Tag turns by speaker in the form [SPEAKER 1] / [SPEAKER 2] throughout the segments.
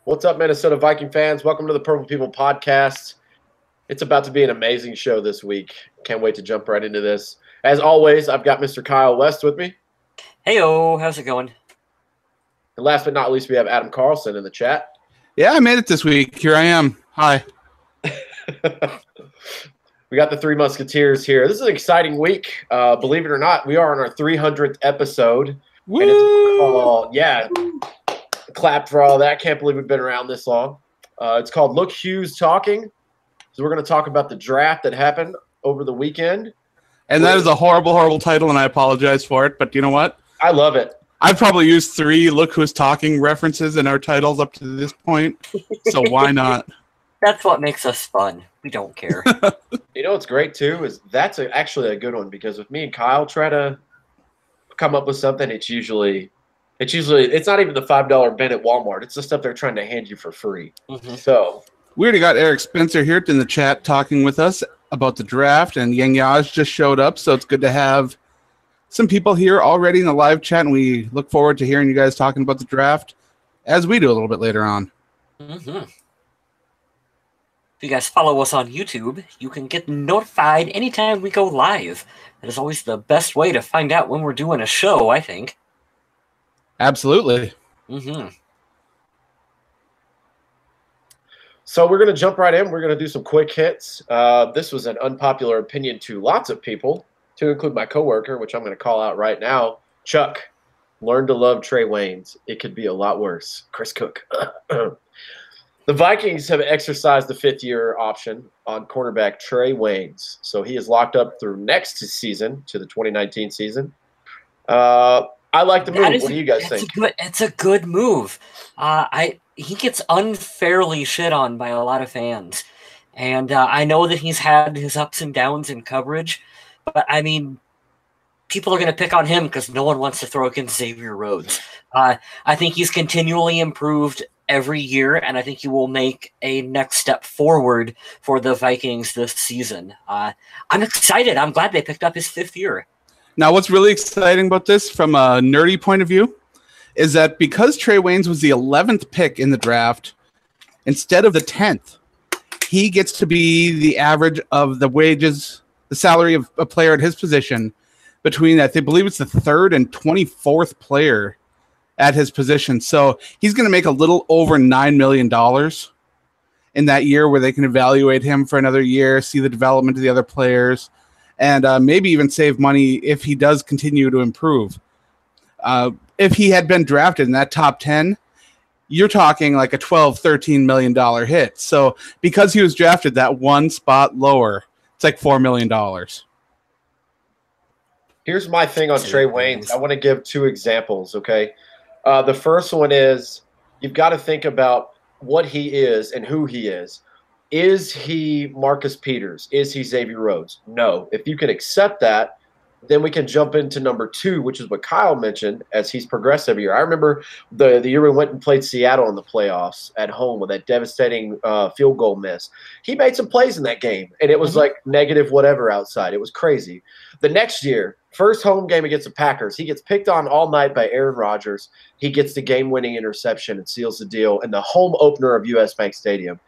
[SPEAKER 1] What's up, Minnesota Viking fans? Welcome to the Purple People Podcast. It's about to be an amazing show this week. Can't wait to jump right into this. As always, I've got Mr. Kyle West with me.
[SPEAKER 2] Heyo, how's it going?
[SPEAKER 1] And last but not least, we have Adam Carlson in the chat.
[SPEAKER 3] Yeah, I made it this week. Here I am. Hi.
[SPEAKER 1] We got the Three Musketeers here. This is an exciting week. Believe it or not, we are on our 300th episode.
[SPEAKER 3] Woo!
[SPEAKER 1] And it's called, clap for all that. Can't believe we've been around this long. It's called Look Hughes Talking. So we're going to talk about the draft that happened over the weekend.
[SPEAKER 3] And that is a horrible, horrible title, and I apologize for it. But you know what?
[SPEAKER 1] I love it.
[SPEAKER 3] I've probably used 3 Look Who's Talking references in our titles up to this point. So why not?
[SPEAKER 2] That's what makes us fun. We don't care.
[SPEAKER 1] You know what's great, too, is that's actually a good one. Because if me and Kyle try to come up with something, it's not even the $5 bin at Walmart. It's the stuff they're trying to hand you for free. Mm-hmm. So
[SPEAKER 3] we already got Eric Spencer here in the chat talking with us about the draft, and Yang Yaj just showed up, so it's good to have some people here already in the live chat, and we look forward to hearing you guys talking about the draft as we do a little bit later on.
[SPEAKER 2] Mm-hmm. If you guys follow us on YouTube, you can get notified anytime we go live. That is always the best way to find out when we're doing a show, I think.
[SPEAKER 3] Absolutely.
[SPEAKER 2] Mm-hmm.
[SPEAKER 1] So we're going to jump right in. We're going to do some quick hits. This was an unpopular opinion to lots of people, to include my coworker, which I'm going to call out right now. Chuck, learn to love Trae Waynes. It could be a lot worse. Chris Cook. The Vikings have exercised the 5th-year option on cornerback Trae Waynes. So he is locked up through next season, to the 2019 season. I like the move. What do you guys think?
[SPEAKER 2] It's a good move. He gets unfairly shit on by a lot of fans. And I know that he's had his ups and downs in coverage. But, I mean, people are going to pick on him because no one wants to throw against Xavier Rhodes. I think he's continually improved every year, and I think he will make a next step forward for the Vikings this season. I'm excited. I'm glad they picked up his 5th year.
[SPEAKER 3] Now, what's really exciting about this from a nerdy point of view is that because Trae Waynes was the 11th pick in the draft, instead of the 10th, he gets to be the average of the wages, the salary of a player at his position between, I believe it's the 3rd and 24th player at his position. So he's going to make a little over $9 million in that year where they can evaluate him for another year, see the development of the other players, and maybe even save money if he does continue to improve. If he had been drafted in that top 10, you're talking like a $12, $13 million hit. So because he was drafted that one spot lower, it's like $4 million.
[SPEAKER 1] Here's my thing on Trae Waynes. I want to give 2 examples, okay? The first one is you've got to think about what he is and who he is. Is he Marcus Peters? Is he Xavier Rhodes? No. If you can accept that, then we can jump into number 2, which is what Kyle mentioned, as he's progressed every year. I remember the year we went and played Seattle in the playoffs at home with that devastating field goal miss. He made some plays in that game, and it was like negative whatever outside. It was crazy. The next year, first home game against the Packers, he gets picked on all night by Aaron Rodgers. He gets the game-winning interception and seals the deal in the home opener of U.S. Bank Stadium.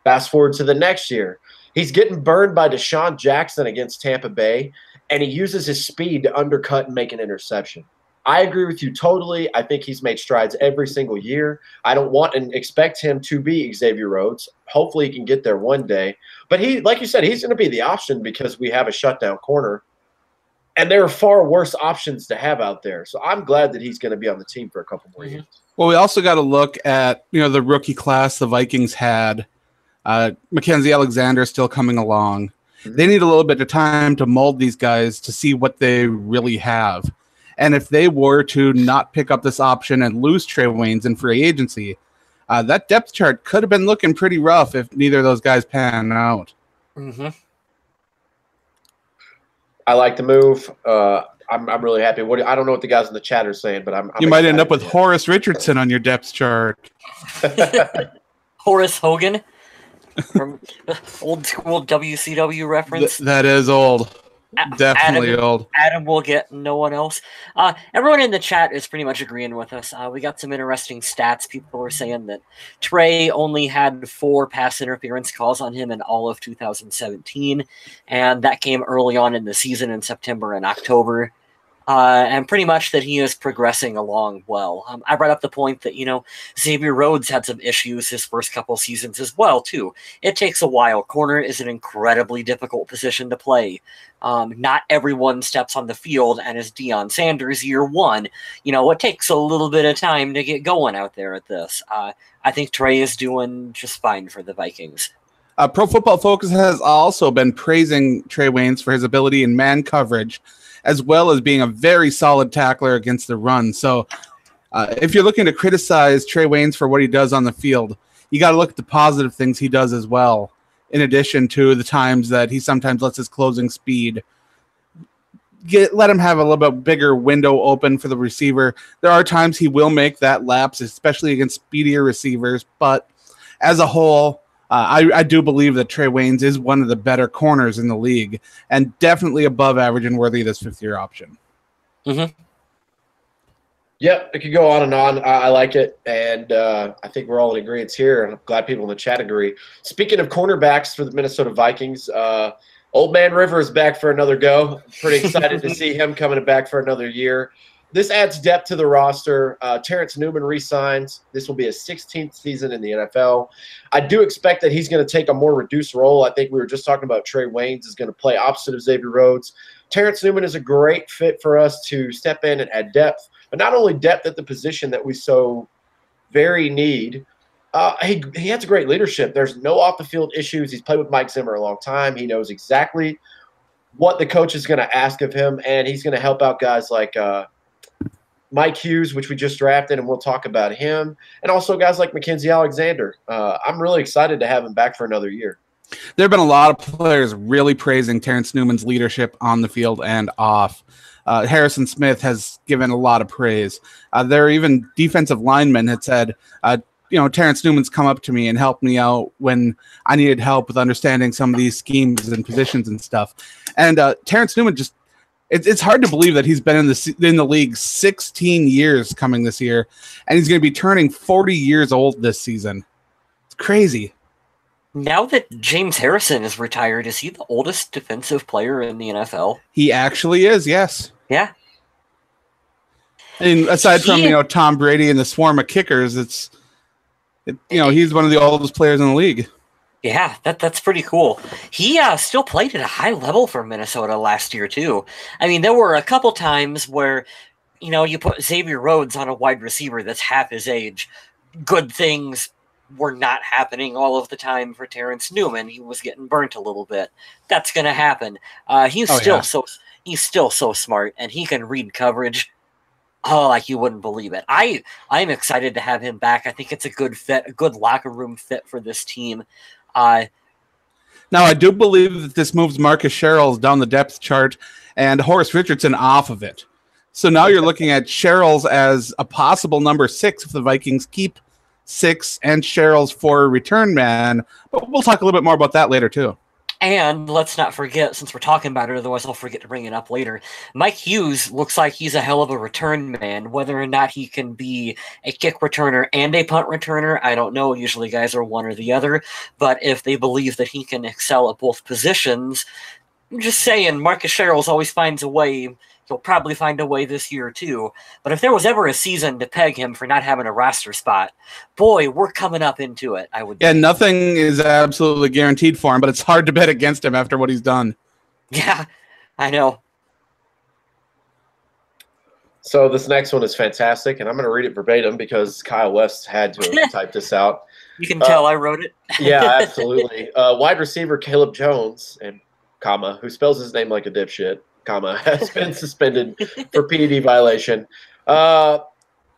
[SPEAKER 1] Fast forward to the next year. He's getting burned by Deshaun Jackson against Tampa Bay, and he uses his speed to undercut and make an interception. I agree with you totally. I think he's made strides every single year. I don't want and expect him to be Xavier Rhodes. Hopefully he can get there one day. But he, like you said, he's going to be the option because we have a shutdown corner. And there are far worse options to have out there. So I'm glad that he's going to be on the team for a couple more years.
[SPEAKER 3] Well, we also got to look at, the rookie class the Vikings had. Mackenzie Alexander still coming along. They need a little bit of time to mold these guys to see what they really have. And if they were to not pick up this option and lose Trae Waynes in free agency, that depth chart could have been looking pretty rough if neither of those guys pan out.
[SPEAKER 2] Mm-hmm.
[SPEAKER 1] I like the move. I'm really happy. I don't know what the guys in the chat are saying, but I'm
[SPEAKER 3] you might end up with Horace Richardson on your depth chart.
[SPEAKER 2] Horace Hogan from old school WCW reference.
[SPEAKER 3] That is old. Definitely old.
[SPEAKER 2] Adam will get no one else. Everyone in the chat is pretty much agreeing with us. We got some interesting stats. People were saying that Trae only had 4 pass interference calls on him in all of 2017, and that came early on in the season in September and October. And pretty much that he is progressing along well. I brought up the point that, Xavier Rhodes had some issues his first couple seasons as well, too. It takes a while. Corner is an incredibly difficult position to play. Not everyone steps on the field and is Deion Sanders year one. It takes a little bit of time to get going out there at this. I think Trae is doing just fine for the Vikings.
[SPEAKER 3] Pro Football Focus has also been praising Trae Waynes for his ability in man coverage, as well as being a very solid tackler against the run. So if you're looking to criticize Trae Waynes for what he does on the field, you got to look at the positive things he does as well, in addition to the times that he sometimes lets his closing speed let him have a little bit bigger window open for the receiver. There are times he will make that lapse, especially against speedier receivers, but as a whole, I do believe that Trae Waynes is one of the better corners in the league and definitely above average and worthy of this fifth-year option.
[SPEAKER 2] Mm-hmm.
[SPEAKER 1] Yep, it could go on and on. I like it, and I think we're all in agreement here, and I'm glad people in the chat agree. Speaking of cornerbacks for the Minnesota Vikings, Old Man River is back for another go. Pretty excited to see him coming back for another year. This adds depth to the roster. Terence Newman re-signs. This will be his 16th season in the NFL. I do expect that he's going to take a more reduced role. I think we were just talking about Trae Waynes is going to play opposite of Xavier Rhodes. Terence Newman is a great fit for us to step in and add depth, but not only depth at the position that we so very need. He has great leadership. There's no off-the-field issues. He's played with Mike Zimmer a long time. He knows exactly what the coach is going to ask of him, and he's going to help out guys like MIKE HUGHES, which we just drafted, and we'll talk about him, and also guys like Mackenzie Alexander. I'm really excited to have him back for another year.
[SPEAKER 3] There have been a lot of players really praising Terence Newman's leadership on the field and off. Harrison Smith has given a lot of praise. There are even defensive linemen had said, Terence Newman's come up to me and helped me out when I needed help with understanding some of these schemes and positions and stuff. And Terence Newman just, it's hard to believe that he's been in the league 16 years coming this year, and he's going to be turning 40 years old this season. It's crazy.
[SPEAKER 2] Now that James Harrison is retired, is he the oldest defensive player in the NFL? He
[SPEAKER 3] actually is, yes.
[SPEAKER 2] Yeah.
[SPEAKER 3] And aside from, Tom Brady and the swarm of kickers, he's one of the oldest players in the league.
[SPEAKER 2] Yeah, that's pretty cool. He still played at a high level for Minnesota last year, too. I mean, there were a couple times where, you put Xavier Rhodes on a wide receiver that's half his age. Good things were not happening all of the time for Terence Newman. He was getting burnt a little bit. That's going to happen. He's still so smart, and he can read coverage. Oh, like you wouldn't believe it. I'm excited to have him back. I think it's a good fit, a good locker room fit for this team.
[SPEAKER 3] Now, I do believe that this moves Marcus Sherrills down the depth chart and Horace Richardson off of it. So now you're looking at Sherrills as a possible number 6 if the Vikings keep 6 and Sherrills for a return man. But we'll talk a little bit more about that later, too.
[SPEAKER 2] And let's not forget, since we're talking about it, otherwise I'll forget to bring it up later, MIKE HUGHES looks like he's a hell of a return man. Whether or not he can be a kick returner and a punt returner, I don't know. Usually guys are one or the other. But if they believe that he can excel at both positions, I'm just saying, Marcus Sherrills always finds a way. He'll probably find a way this year, too. But if there was ever a season to peg him for not having a roster spot, boy, we're coming up into it, I would think.
[SPEAKER 3] Nothing is absolutely guaranteed for him, but it's hard to bet against him after what he's done.
[SPEAKER 2] Yeah, I know.
[SPEAKER 1] So this next one is fantastic, and I'm going to read it verbatim because Kyle West had to type this out.
[SPEAKER 2] You can tell I wrote it.
[SPEAKER 1] Yeah, absolutely. Wide receiver Caleb Jones, who spells his name like a dipshit, has been suspended for PED violation. I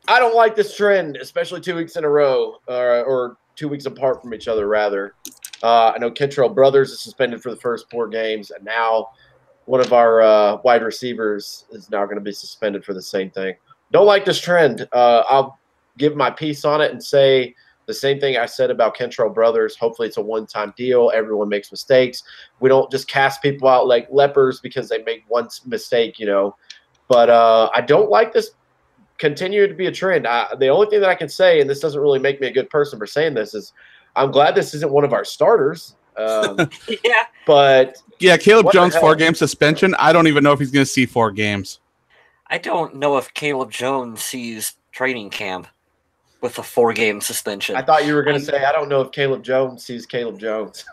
[SPEAKER 1] don't like this trend, especially 2 weeks in a row, or 2 weeks apart from each other, rather. I know Kentrell Brothers is suspended for the first 4 games, and now one of our wide receivers is now going to be suspended for the same thing. Don't like this trend. I'll give my piece on it and say The same thing I said about Kentrell Brothers. Hopefully it's a one-time deal. Everyone makes mistakes. We don't just cast people out like lepers because they make one mistake, you know. But I don't like this continue to be a trend. The only thing that I can say, and this doesn't really make me a good person for saying this, is I'm glad this isn't one of our starters.
[SPEAKER 2] Yeah.
[SPEAKER 1] But
[SPEAKER 3] yeah, Caleb Jones 4-game suspension. I don't even know if he's going to see 4 games.
[SPEAKER 2] I don't know if Caleb Jones sees training camp with a 4-game suspension.
[SPEAKER 1] I thought you were going to say, I don't know if Caleb Jones sees Caleb Jones.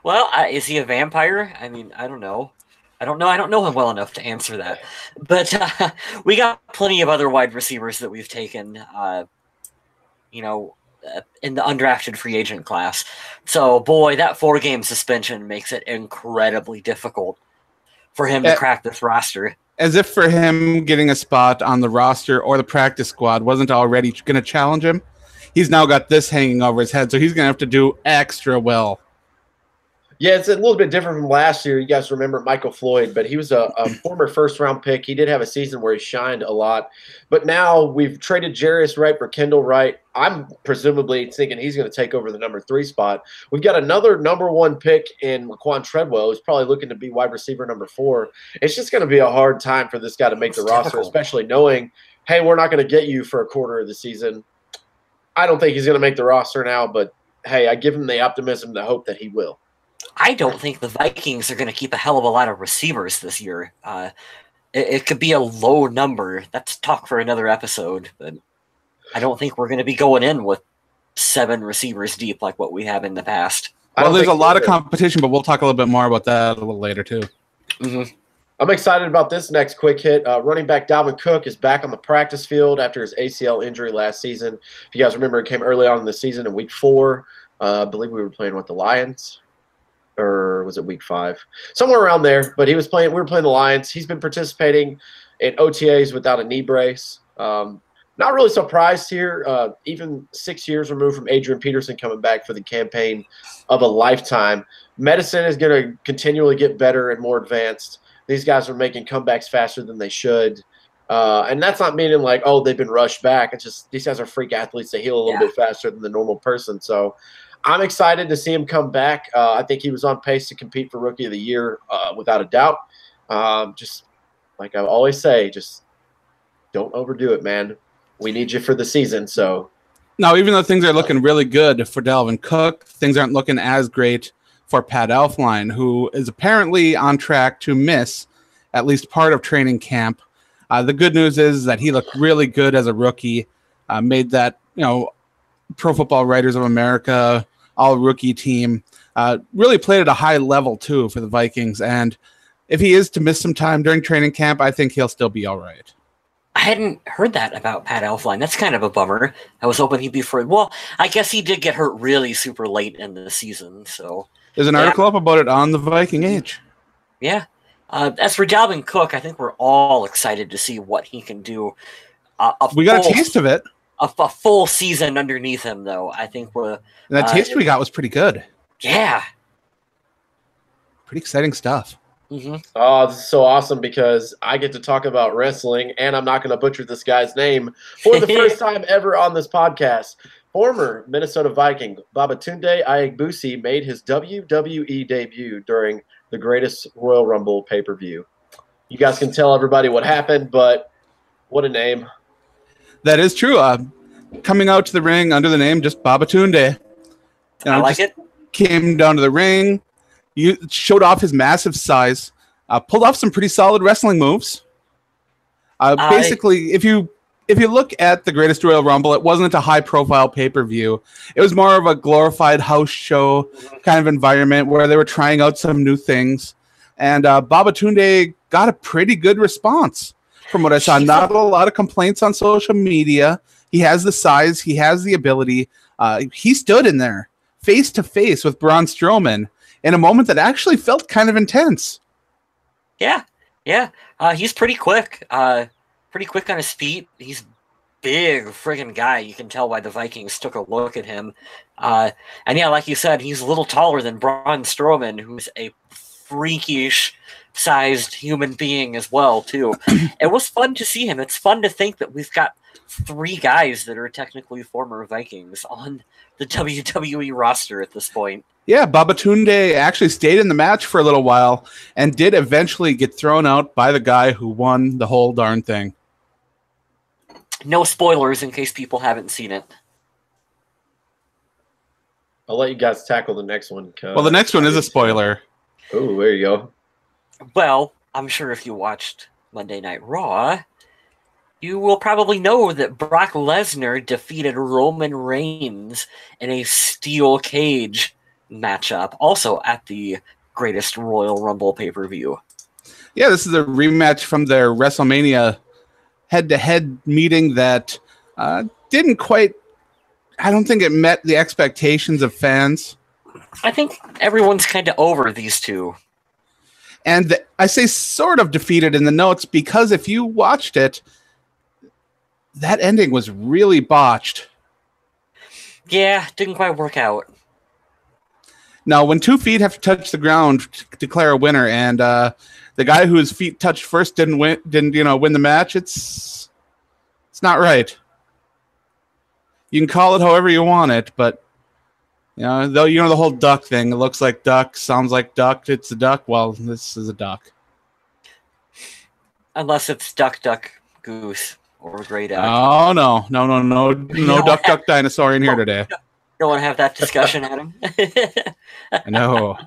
[SPEAKER 2] Well, is he a vampire? I mean, I don't know. I don't know him well enough to answer that. But we got plenty of other wide receivers that we've taken, in the undrafted free agent class. So, boy, that 4-game suspension makes it incredibly difficult for him to crack this roster.
[SPEAKER 3] As if for him getting a spot on the roster or the practice squad wasn't already going to challenge him. He's now got this hanging over his head, so he's going to have to do extra well.
[SPEAKER 1] Yeah, it's a little bit different from last year. You guys remember Michael Floyd, but he was a former first-round pick. He did have a season where he shined a lot. But now we've traded Jarius Wright for Kendall Wright. I'm presumably thinking he's going to take over the number 3 spot. We've got another number 1 pick in Laquan Treadwell, who's probably looking to be wide receiver number 4. It's just going to be a hard time for this guy to make the roster, especially knowing, hey, we're not going to get you for a quarter of the season. I don't think he's going to make the roster now, but, hey, I give him the optimism, the hope that he will.
[SPEAKER 2] I don't think the Vikings are going to keep a hell of a lot of receivers this year. It could be a low number. That's talk for another episode. But I don't think we're going to be going in with 7 receivers deep like what we have in the past.
[SPEAKER 3] Well, there's a lot of competition, but we'll talk a little bit more about that a little later, too.
[SPEAKER 2] Mm-hmm.
[SPEAKER 1] I'm excited about this next quick hit. Running back Dalvin Cook is back on the practice field after his ACL injury last season. If you guys remember, it came early on in the season in week 4. I believe we were playing with the Lions. Or was it week 5? Somewhere around there. But we were playing the Lions. He's been participating in OTAs without a knee brace. Not really surprised here. Even 6 years removed from Adrian Peterson coming back for the campaign of a lifetime. Medicine is going to continually get better and more advanced. These guys are making comebacks faster than they should. And that's not meaning like, oh, they've been rushed back. It's just these guys are freak athletes. They heal a little bit faster than the normal person. So I'm excited to see him come back. I think he was on pace to compete for Rookie of the Year without a doubt. Just like I always say, just don't overdo it, man. We need you for the season. So
[SPEAKER 3] now, even though things are looking really good for Dalvin Cook, things aren't looking as great for Pat Elflein, who is apparently on track to miss at least part of training camp. The good news is that he looked really good as a rookie, made that, Pro Football Writers of America all-rookie team, really played at a high level, too, for the Vikings. And if he is to miss some time during training camp, I think he'll still be all right.
[SPEAKER 2] I hadn't heard that about Pat Elflein. That's kind of a bummer. I was hoping he'd be free. Well, I guess he did get hurt really super late in the season. So
[SPEAKER 3] there's an article up about it on the Viking Age.
[SPEAKER 2] Yeah. As for Dalvin Cook, I think we're all excited to see what he can do.
[SPEAKER 3] We got a taste of it.
[SPEAKER 2] A full season underneath him, though. I think
[SPEAKER 3] that taste we got was pretty good.
[SPEAKER 2] Yeah.
[SPEAKER 3] Pretty exciting stuff.
[SPEAKER 2] Mm-hmm.
[SPEAKER 1] Oh, this is so awesome because I get to talk about wrestling, and I'm not going to butcher this guy's name for the first time ever on this podcast. Former Minnesota Viking Babatunde Ayegbusi made his WWE debut during the greatest Royal Rumble pay-per-view. You guys can tell everybody what happened, but what a name.
[SPEAKER 3] That is true. Coming out to the ring under the name just Babatunde.
[SPEAKER 2] I like it.
[SPEAKER 3] Came down to the ring. You showed off his massive size. Pulled off some pretty solid wrestling moves. Basically, if you look at the Greatest Royal Rumble, it wasn't a high-profile pay-per-view. It was more of a glorified house show kind of environment where they were trying out some new things. And Babatunde got a pretty good response from what I saw. Not a lot of complaints on social media. He has the size. He has the ability. He stood in there face-to-face with Braun Strowman in a moment that actually felt kind of intense.
[SPEAKER 2] Yeah. He's pretty quick. Pretty quick on his feet. He's big friggin' guy. You can tell why the Vikings took a look at him. And yeah, like you said, he's a little taller than Braun Strowman, who's a freakish sized human being as well, too. It was fun to see him. It's fun to think that we've got 3 guys that are technically former Vikings on the WWE roster at this point.
[SPEAKER 3] Yeah, Babatunde actually stayed in the match for a little while and did eventually get thrown out by the guy who won the whole darn thing.
[SPEAKER 2] No spoilers in case people haven't seen it.
[SPEAKER 1] I'll let you guys tackle the next one.
[SPEAKER 3] Well, the next one is a spoiler.
[SPEAKER 1] Oh, there you go.
[SPEAKER 2] Well, I'm sure if you watched Monday Night Raw, you will probably know that Brock Lesnar defeated Roman Reigns in a steel cage matchup, also at the Greatest Royal Rumble pay-per-view.
[SPEAKER 3] Yeah, this is a rematch from their WrestleMania head-to-head meeting that didn't quite... I don't think it met the expectations of fans.
[SPEAKER 2] I think everyone's kind of over these two.
[SPEAKER 3] And I say sort of defeated in the notes because if you watched it, that ending was really botched.
[SPEAKER 2] Yeah, didn't quite work out.
[SPEAKER 3] Now, when 2 feet have to touch the ground to declare a winner, and the guy whose feet touched first didn't win the match, it's not right. You can call it however you want it, but the whole duck thing. It looks like duck, sounds like duck. It's a duck. Well, this is a duck.
[SPEAKER 2] Unless it's duck, duck, goose, or gray duck.
[SPEAKER 3] Oh no duck, duck, dinosaur in here today.
[SPEAKER 2] Don't want to have that discussion, Adam.
[SPEAKER 3] No.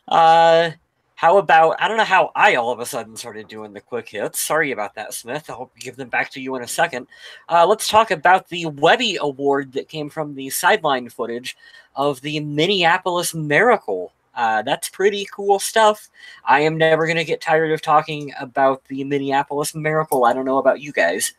[SPEAKER 2] How about, I don't know how I all of a sudden started doing the quick hits. Sorry about that, Smith. I'll give them back to you in a second. Let's talk about the Webby Award that came from the sideline footage of the Minneapolis Miracle. That's pretty cool stuff. I am never going to get tired of talking about the Minneapolis Miracle. I don't know about you guys.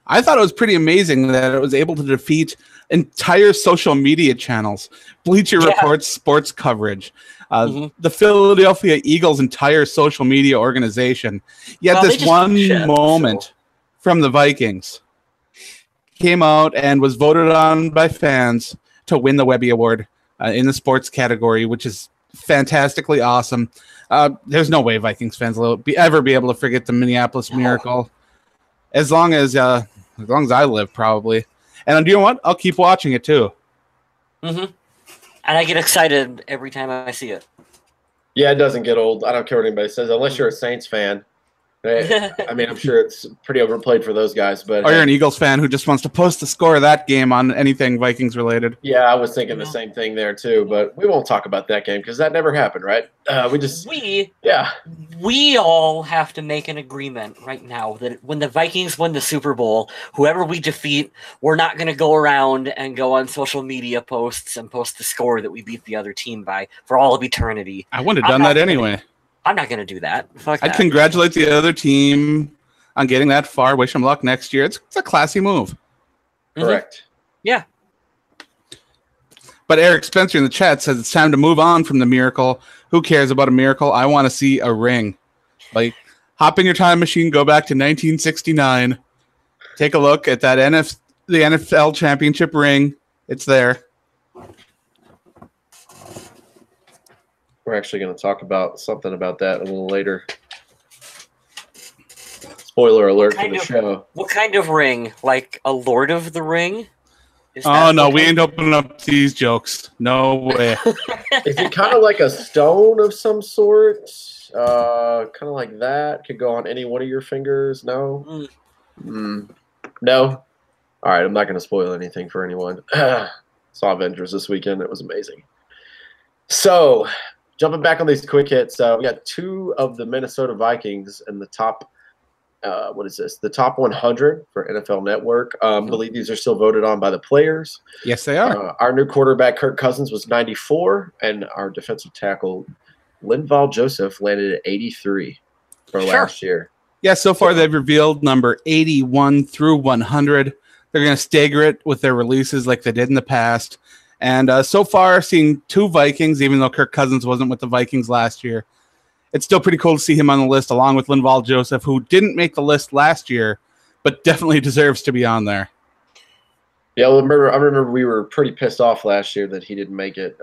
[SPEAKER 3] I thought it was pretty amazing that it was able to defeat entire social media channels, Bleacher Report's sports coverage, the Philadelphia Eagles' entire social media organization. Yet this one moment from the Vikings came out and was voted on by fans to win the Webby Award in the sports category, which is fantastically awesome. There's no way Vikings fans will ever be able to forget the Minneapolis Miracle. As long as I live, probably. And do you know what? I'll keep watching it too.
[SPEAKER 2] And I get excited every time I see it.
[SPEAKER 1] Yeah, it doesn't get old. I don't care what anybody says, unless you're a Saints fan. I mean, I'm sure it's pretty overplayed for those guys. But
[SPEAKER 3] or you're an Eagles fan who just wants to post the score of that game on anything Vikings related.
[SPEAKER 1] Yeah, I was thinking the same thing there too. But we won't talk about that game because that never happened, right?
[SPEAKER 2] We all have to make an agreement right now that when the Vikings win the Super Bowl, whoever we defeat, we're not going to go around and go on social media posts and post the score that we beat the other team by for all of eternity.
[SPEAKER 3] I wouldn't have done that anyway.
[SPEAKER 2] I'm not going to do that. Fuck that.
[SPEAKER 3] I'd congratulate the other team on getting that far. Wish them luck next year. It's a classy move.
[SPEAKER 1] Correct.
[SPEAKER 2] Yeah.
[SPEAKER 3] But Eric Spencer in the chat says it's time to move on from the miracle. Who cares about a miracle? I want to see a ring. Like, hop in your time machine, go back to 1969. Take a look at that the NFL championship ring. It's there.
[SPEAKER 1] We're actually going to talk about something about that a little later. Spoiler alert for the show.
[SPEAKER 2] What kind of ring? Like a Lord of the Ring?
[SPEAKER 3] Oh, no, we ain't opening up these jokes. No way.
[SPEAKER 1] Is it kind of like a stone of some sort? Kind of like that? Could go on any one of your fingers? No? No? All right, I'm not going to spoil anything for anyone. Saw Avengers this weekend. It was amazing. So, jumping back on these quick hits, we got 2 of the Minnesota Vikings in the top, what is this? The top 100 for NFL Network. I believe these are still voted on by the players.
[SPEAKER 3] Yes, they are.
[SPEAKER 1] Our new quarterback, Kirk Cousins, was 94, and our defensive tackle, Linval Joseph, landed at 83 for last year.
[SPEAKER 3] Yeah, so far they've revealed number 81 through 100. They're going to stagger it with their releases like they did in the past. And so far, seeing 2 Vikings, even though Kirk Cousins wasn't with the Vikings last year, it's still pretty cool to see him on the list, along with Linval Joseph, who didn't make the list last year, but definitely deserves to be on there.
[SPEAKER 1] Yeah, I remember we were pretty pissed off last year that he didn't make it.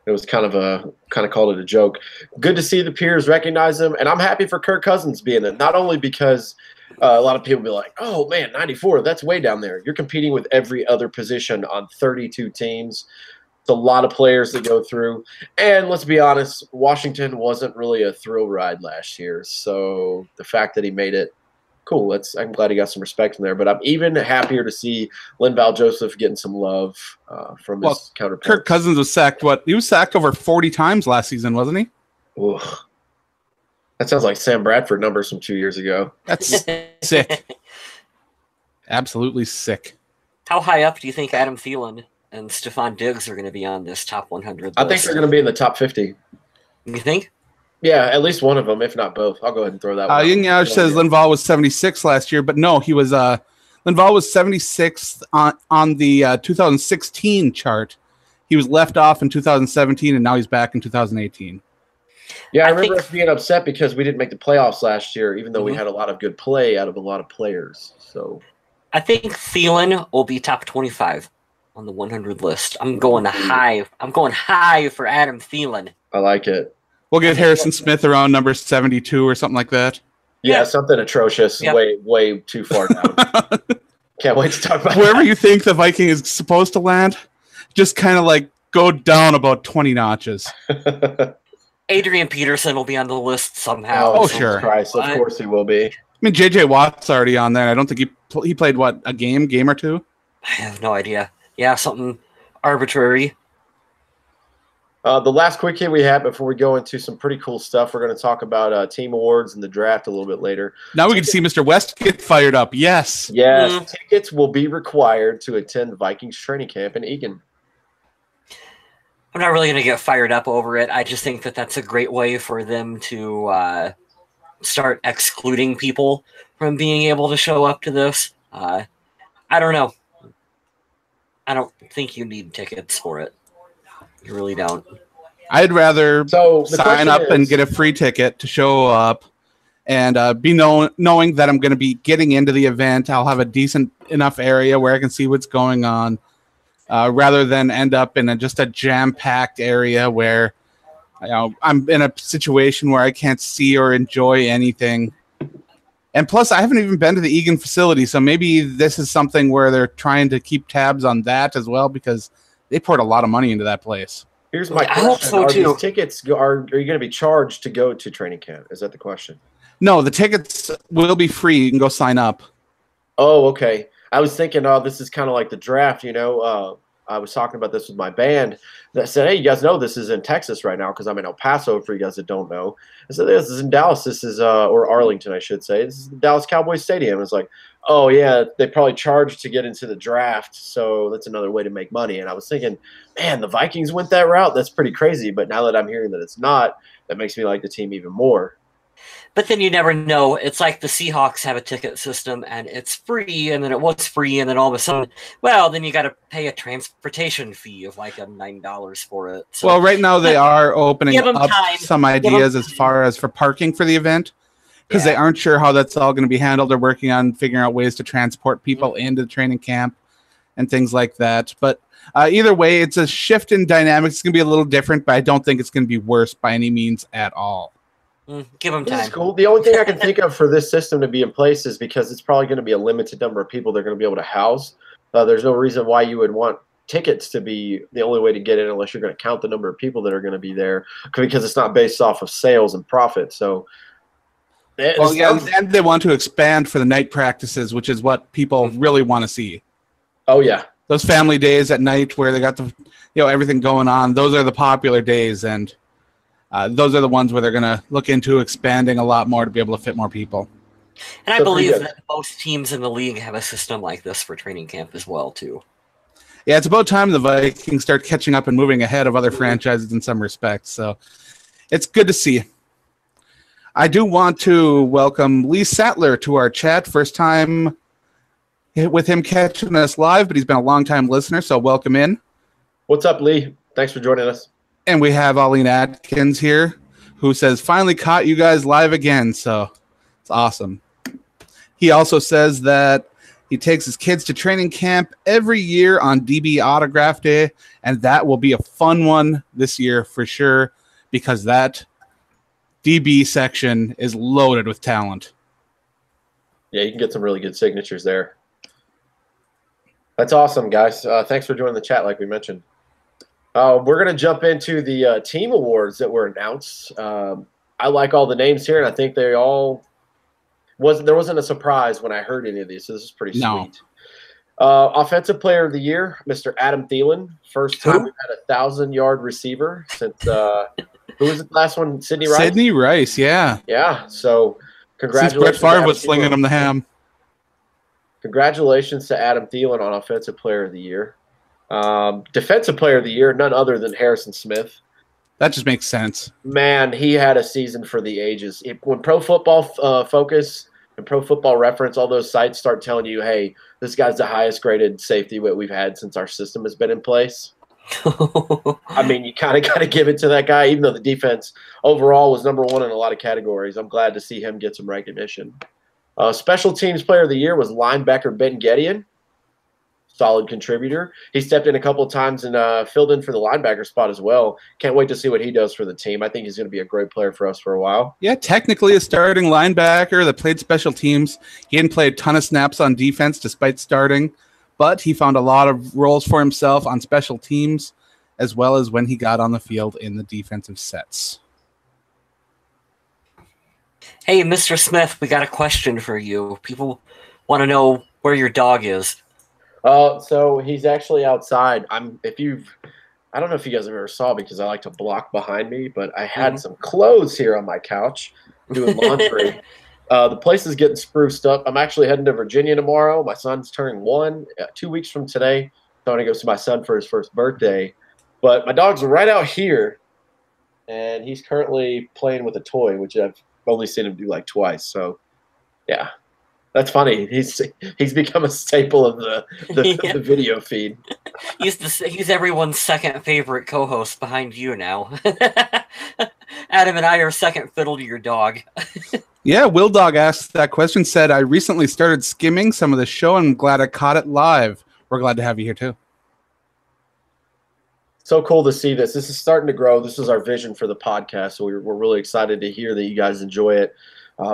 [SPEAKER 1] It was kind of called it a joke. Good to see the peers recognize him, and I'm happy for Kirk Cousins being it. Not only because a lot of people be like, "Oh man, 94, that's way down there." You're competing with every other position on 32 teams. It's a lot of players that go through, and let's be honest, Washington wasn't really a thrill ride last year. So the fact that he made it, cool. I'm glad he got some respect in there. But I'm even happier to see Linval Joseph getting some love from his counterpart.
[SPEAKER 3] Kirk Cousins was sacked. He was sacked over 40 times last season, wasn't he?
[SPEAKER 1] Ooh. That sounds like Sam Bradford numbers from 2 years ago.
[SPEAKER 3] That's sick. Absolutely sick.
[SPEAKER 2] How high up do you think Adam Thielen and Stephon Diggs are going to be on this top 100 list?
[SPEAKER 1] I think they're going to be in the top 50.
[SPEAKER 2] You think?
[SPEAKER 1] Yeah, at least one of them, if not both. I'll go ahead and throw that one.
[SPEAKER 3] Ying Yao says Linval was 76 last year, but no, he was Linval was 76th on the 2016 chart. He was left off in 2017, and now he's back in 2018.
[SPEAKER 1] Yeah, I remember us being upset because we didn't make the playoffs last year, even though we had a lot of good play out of a lot of players. So
[SPEAKER 2] I think Thielen will be top 25 on the 100 list. I'm going high. I'm going high for Adam Thielen.
[SPEAKER 1] I like it.
[SPEAKER 3] We'll get Harrison Smith around number 72 or something like that.
[SPEAKER 1] Yeah, something atrocious. Yep. Way too far down. Can't wait to talk about
[SPEAKER 3] wherever you think the Viking is supposed to land, just kind of like go down about 20 notches.
[SPEAKER 2] Adrian Peterson will be on the list somehow.
[SPEAKER 3] Oh, sure.
[SPEAKER 1] Christ, of course he will be.
[SPEAKER 3] I mean, J.J. Watt's already on there. I don't think he played, what, a game or two?
[SPEAKER 2] I have no idea. Yeah, something arbitrary.
[SPEAKER 1] The last quick hit we had before we go into some pretty cool stuff, we're going to talk about team awards and the draft a little bit later.
[SPEAKER 3] Now we can see Mr. West get fired up. Yes.
[SPEAKER 1] Yes. Tickets will be required to attend Vikings training camp in Eagan.
[SPEAKER 2] I'm not really going to get fired up over it. I just think that that's a great way for them to start excluding people from being able to show up to this. I don't know. I don't think you need tickets for it. You really don't.
[SPEAKER 3] I'd rather sign up and get a free ticket to show up and be knowing that I'm going to be getting into the event. I'll have a decent enough area where I can see what's going on, rather than end up in just a jam-packed area where I'm in a situation where I can't see or enjoy anything. And plus, I haven't even been to the Eagan facility, so maybe this is something where they're trying to keep tabs on that as well, because they poured a lot of money into that place.
[SPEAKER 1] Here's my question. I hope so too. These tickets, are you going to be charged to go to training camp? Is that the question?
[SPEAKER 3] No, the tickets will be free. You can go sign up.
[SPEAKER 1] Oh, okay. I was thinking, this is kind of like the draft, I was talking about this with my band that said, hey, you guys know this is in Texas right now because I'm in El Paso for you guys that don't know. I said, this is in Dallas. This is, or Arlington, I should say. This is the Dallas Cowboys Stadium. It's like, oh, yeah, they probably charge to get into the draft, so that's another way to make money. And I was thinking, man, the Vikings went that route. That's pretty crazy. But now that I'm hearing that it's not, that makes me like the team even more.
[SPEAKER 2] But then you never know. It's like the Seahawks have a ticket system, and it's free, and then it was free, and then all of a sudden, well, then you got to pay a transportation fee of like $9 for it. So,
[SPEAKER 3] well, right now they are opening up some ideas as far as for parking for the event, because they aren't sure how that's all going to be handled. They're working on figuring out ways to transport people into the training camp and things like that. But either way, it's a shift in dynamics. It's going to be a little different, but I don't think it's going to be worse by any means at all.
[SPEAKER 2] Give them time.
[SPEAKER 1] This is cool. The only thing I can think of for this system to be in place is because it's probably going to be a limited number of people they're going to be able to house. There's no reason why you would want tickets to be the only way to get in unless you're going to count the number of people that are going to be there, because it's not based off of sales and profit. So,
[SPEAKER 3] and they want to expand for the night practices, which is what people really want to see.
[SPEAKER 1] Oh, yeah.
[SPEAKER 3] Those family days at night where they got the everything going on, those are the popular days, and those are the ones where they're going to look into expanding a lot more to be able to fit more people.
[SPEAKER 2] And I believe that most teams in the league have a system like this for training camp as well, too.
[SPEAKER 3] Yeah, it's about time the Vikings start catching up and moving ahead of other franchises in some respects. So it's good to see. I do want to welcome Lee Sattler to our chat. First time with him catching us live, but he's been a long-time listener, so welcome in.
[SPEAKER 1] What's up, Lee? Thanks for joining us.
[SPEAKER 3] And we have Arlene Atkins here, who says, finally caught you guys live again, so it's awesome. He also says that He takes his kids to training camp every year on DB Autograph Day, and that will be a fun one this year for sure, because that DB section is loaded with talent.
[SPEAKER 1] Yeah, you can get some really good signatures there. That's awesome, guys. Thanks for joining the chat, like we mentioned. We're going to jump into the team awards that were announced. I like all the names here, and I think they all there wasn't a surprise when I heard any of these, so this is pretty sweet. Offensive Player of the Year, Mr. Adam Thielen. First time we've had a 1,000-yard receiver since who was the last one? Sidney Rice?
[SPEAKER 3] Sidney Rice, yeah.
[SPEAKER 1] Yeah, so congratulations.
[SPEAKER 3] Since Brett Favre was slinging him the ham.
[SPEAKER 1] Congratulations to Adam Thielen on Offensive Player of the Year. Defensive Player of the Year, none other than Harrison Smith.
[SPEAKER 3] That just makes sense.
[SPEAKER 1] Man, he had a season for the ages. When Pro Football Focus and Pro Football Reference, all those sites start telling you, hey, this guy's the highest graded safety we've had since our system has been in place. I mean, you kind of got to give it to that guy, even though the defense overall was number one in a lot of categories. I'm glad to see him get some recognition. Special Teams Player of the Year was linebacker Ben Gedeon. Solid contributor. He stepped in a couple of times and filled in for the linebacker spot as well. Can't wait to see what he does for the team. I think he's going to be a great player for us for a while.
[SPEAKER 3] Yeah, technically a starting linebacker that played special teams. He didn't play a ton of snaps on defense despite starting, but he found a lot of roles for himself on special teams as well as when he got on the field in the defensive sets.
[SPEAKER 2] Hey, Mr. Smith, we got a question for you. People want to know where your dog is.
[SPEAKER 1] So he's actually outside. I don't know if you guys ever saw, because I like to block behind me, but I had some clothes here on my couch doing laundry. The place is getting spruced up. I'm actually heading to Virginia tomorrow. My son's turning 1 2 weeks from today. So I'm going to go see my son for his first birthday. But my dog's right out here, and he's currently playing with a toy, which I've only seen him do like twice. So, yeah. That's funny. He's become a staple of the video feed.
[SPEAKER 2] He's everyone's second favorite co-host behind you now. Adam and I are second fiddle to your dog.
[SPEAKER 3] Yeah, Will Dog asked that question, said, I recently started skimming some of the show and I'm glad I caught it live. We're glad to have you here too.
[SPEAKER 1] So cool to see this. This is starting to grow. This is our vision for the podcast. So we're really excited to hear that you guys enjoy it.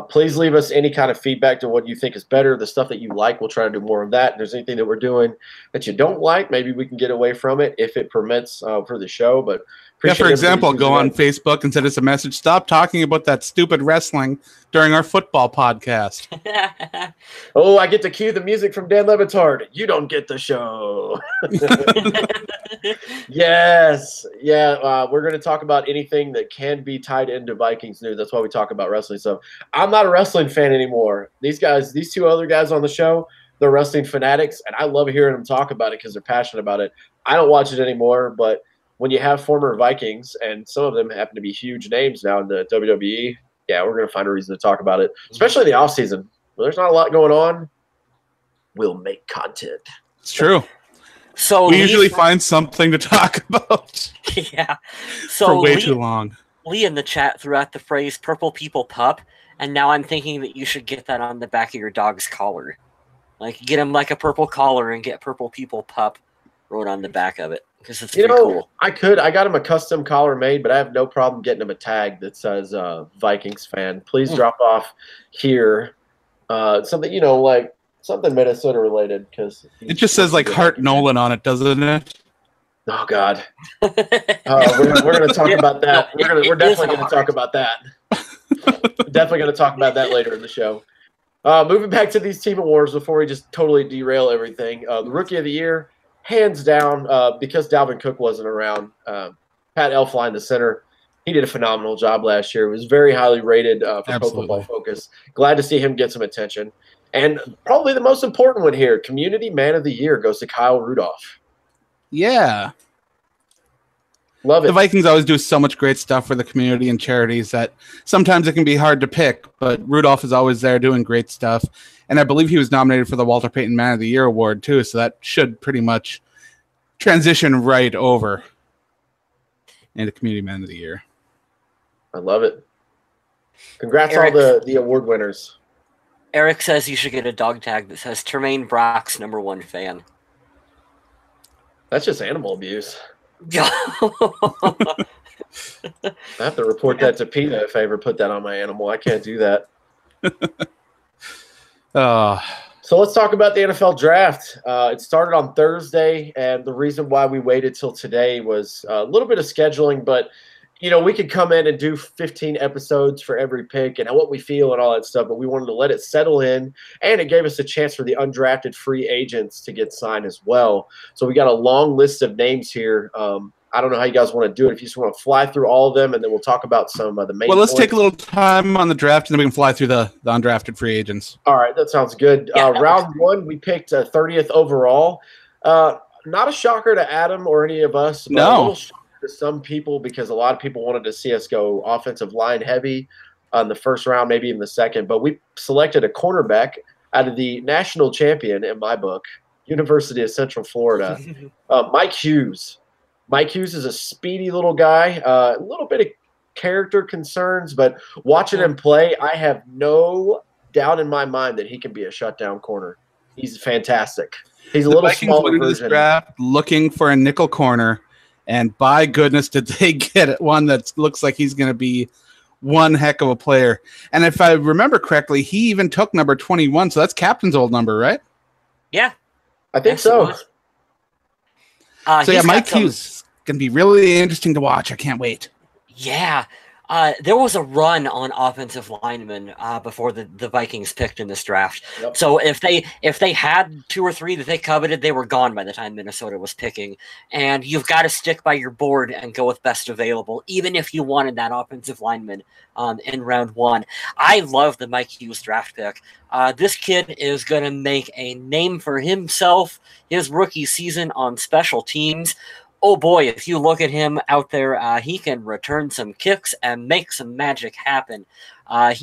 [SPEAKER 1] Please leave us any kind of feedback to what you think is better. The stuff that you like, we'll try to do more of that. If there's anything that we're doing that you don't like, maybe we can get away from it if it permits for the show. But
[SPEAKER 3] for example, go on Facebook and send us a message. Stop talking about that stupid wrestling during our football podcast.
[SPEAKER 1] Oh, I get to cue the music from Dan Le Batard. You don't get the show. Yes. Yeah, we're going to talk about anything that can be tied into Vikings news. That's why we talk about wrestling. So I'm not a wrestling fan anymore. These two other guys on the show, they're wrestling fanatics, and I love hearing them talk about it because they're passionate about it. I don't watch it anymore, but when you have former Vikings, and some of them happen to be huge names now in the WWE, yeah, we're going to find a reason to talk about it, especially in the offseason. When there's not a lot going on, we'll make content.
[SPEAKER 3] It's true.
[SPEAKER 2] So
[SPEAKER 3] we usually find something to talk about.
[SPEAKER 2] Yeah. So
[SPEAKER 3] for way too long.
[SPEAKER 2] Lee in the chat threw out the phrase "purple people pup," and now I'm thinking that you should get that on the back of your dog's collar. Like, get him like a purple collar and get "purple people pup" wrote on the back of it, because it's pretty cool.
[SPEAKER 1] I got him a custom collar made, but I have no problem getting him a tag that says Vikings fan. Please drop off here. Something, like something Minnesota related, because
[SPEAKER 3] it just says like Hart Nolan on it, doesn't it?
[SPEAKER 1] Oh God, we're going to talk about that. We're definitely going to talk about that. Definitely going to talk about that later in the show. Moving back to these team awards before we just totally derail everything. The Rookie of the Year, hands down, because Dalvin Cook wasn't around. Pat Elflein, the center, he did a phenomenal job last year. He was very highly rated for Pro Football Focus. Glad to see him get some attention. And probably the most important one here, Community Man of the Year, goes to Kyle Rudolph.
[SPEAKER 3] Yeah.
[SPEAKER 1] Love it.
[SPEAKER 3] The Vikings always do so much great stuff for the community and charities that sometimes it can be hard to pick, but Rudolph is always there doing great stuff. And I believe he was nominated for the Walter Payton Man of the Year award too, so that should pretty much transition right over into Community Man of the Year.
[SPEAKER 1] I love it. Congrats all the award winners.
[SPEAKER 2] Eric says you should get a dog tag that says Tremaine Brock's #1 fan.
[SPEAKER 1] That's just animal abuse.
[SPEAKER 2] I
[SPEAKER 1] I have to report that to PETA if I ever put that on my animal. I can't do that. So let's talk about the NFL draft. It started on Thursday, and the reason why we waited till today was a little bit of scheduling, but we could come in and do 15 episodes for every pick and what we feel and all that stuff, but we wanted to let it settle in, and it gave us a chance for the undrafted free agents to get signed as well. So we got a long list of names here. I don't know how you guys want to do it. If you just want to fly through all of them, and then we'll talk about some of the main
[SPEAKER 3] let's
[SPEAKER 1] points.
[SPEAKER 3] take a little time on the draft, and then we can fly through the undrafted free agents.
[SPEAKER 1] All right, that sounds good.
[SPEAKER 2] Yeah,
[SPEAKER 1] round 1, we picked 30th overall. Not a shocker to Adam or any of us, but a little shocker to some people because a lot of people wanted to see us go offensive line heavy on the first round, maybe even the second. But we selected a cornerback out of the national champion, in my book, University of Central Florida, MIKE HUGHES. MIKE HUGHES is a speedy little guy, a little bit of character concerns, but watching him play, I have no doubt in my mind that he can be a shutdown corner. He's fantastic. He's a little smaller version.
[SPEAKER 3] Draft looking for a nickel corner, and by goodness, did they get one that looks like he's going to be one heck of a player. And if I remember correctly, he even took number 21, so that's captain's old number, right?
[SPEAKER 2] Yeah.
[SPEAKER 1] I think so.
[SPEAKER 3] So yeah, MIKE HUGHES is going to be really interesting to watch. I can't wait.
[SPEAKER 2] Yeah. There was a run on offensive linemen before the Vikings picked in this draft.
[SPEAKER 1] Yep.
[SPEAKER 2] So if they had 2 or 3 that they coveted, they were gone by the time Minnesota was picking. And you've got to stick by your board and go with best available, even if you wanted that offensive lineman in round 1. I love the MIKE HUGHES draft pick. This kid is going to make a name for himself his rookie season on special teams. Oh boy, if you look at him out there, he can return some kicks and make some magic happen. I'm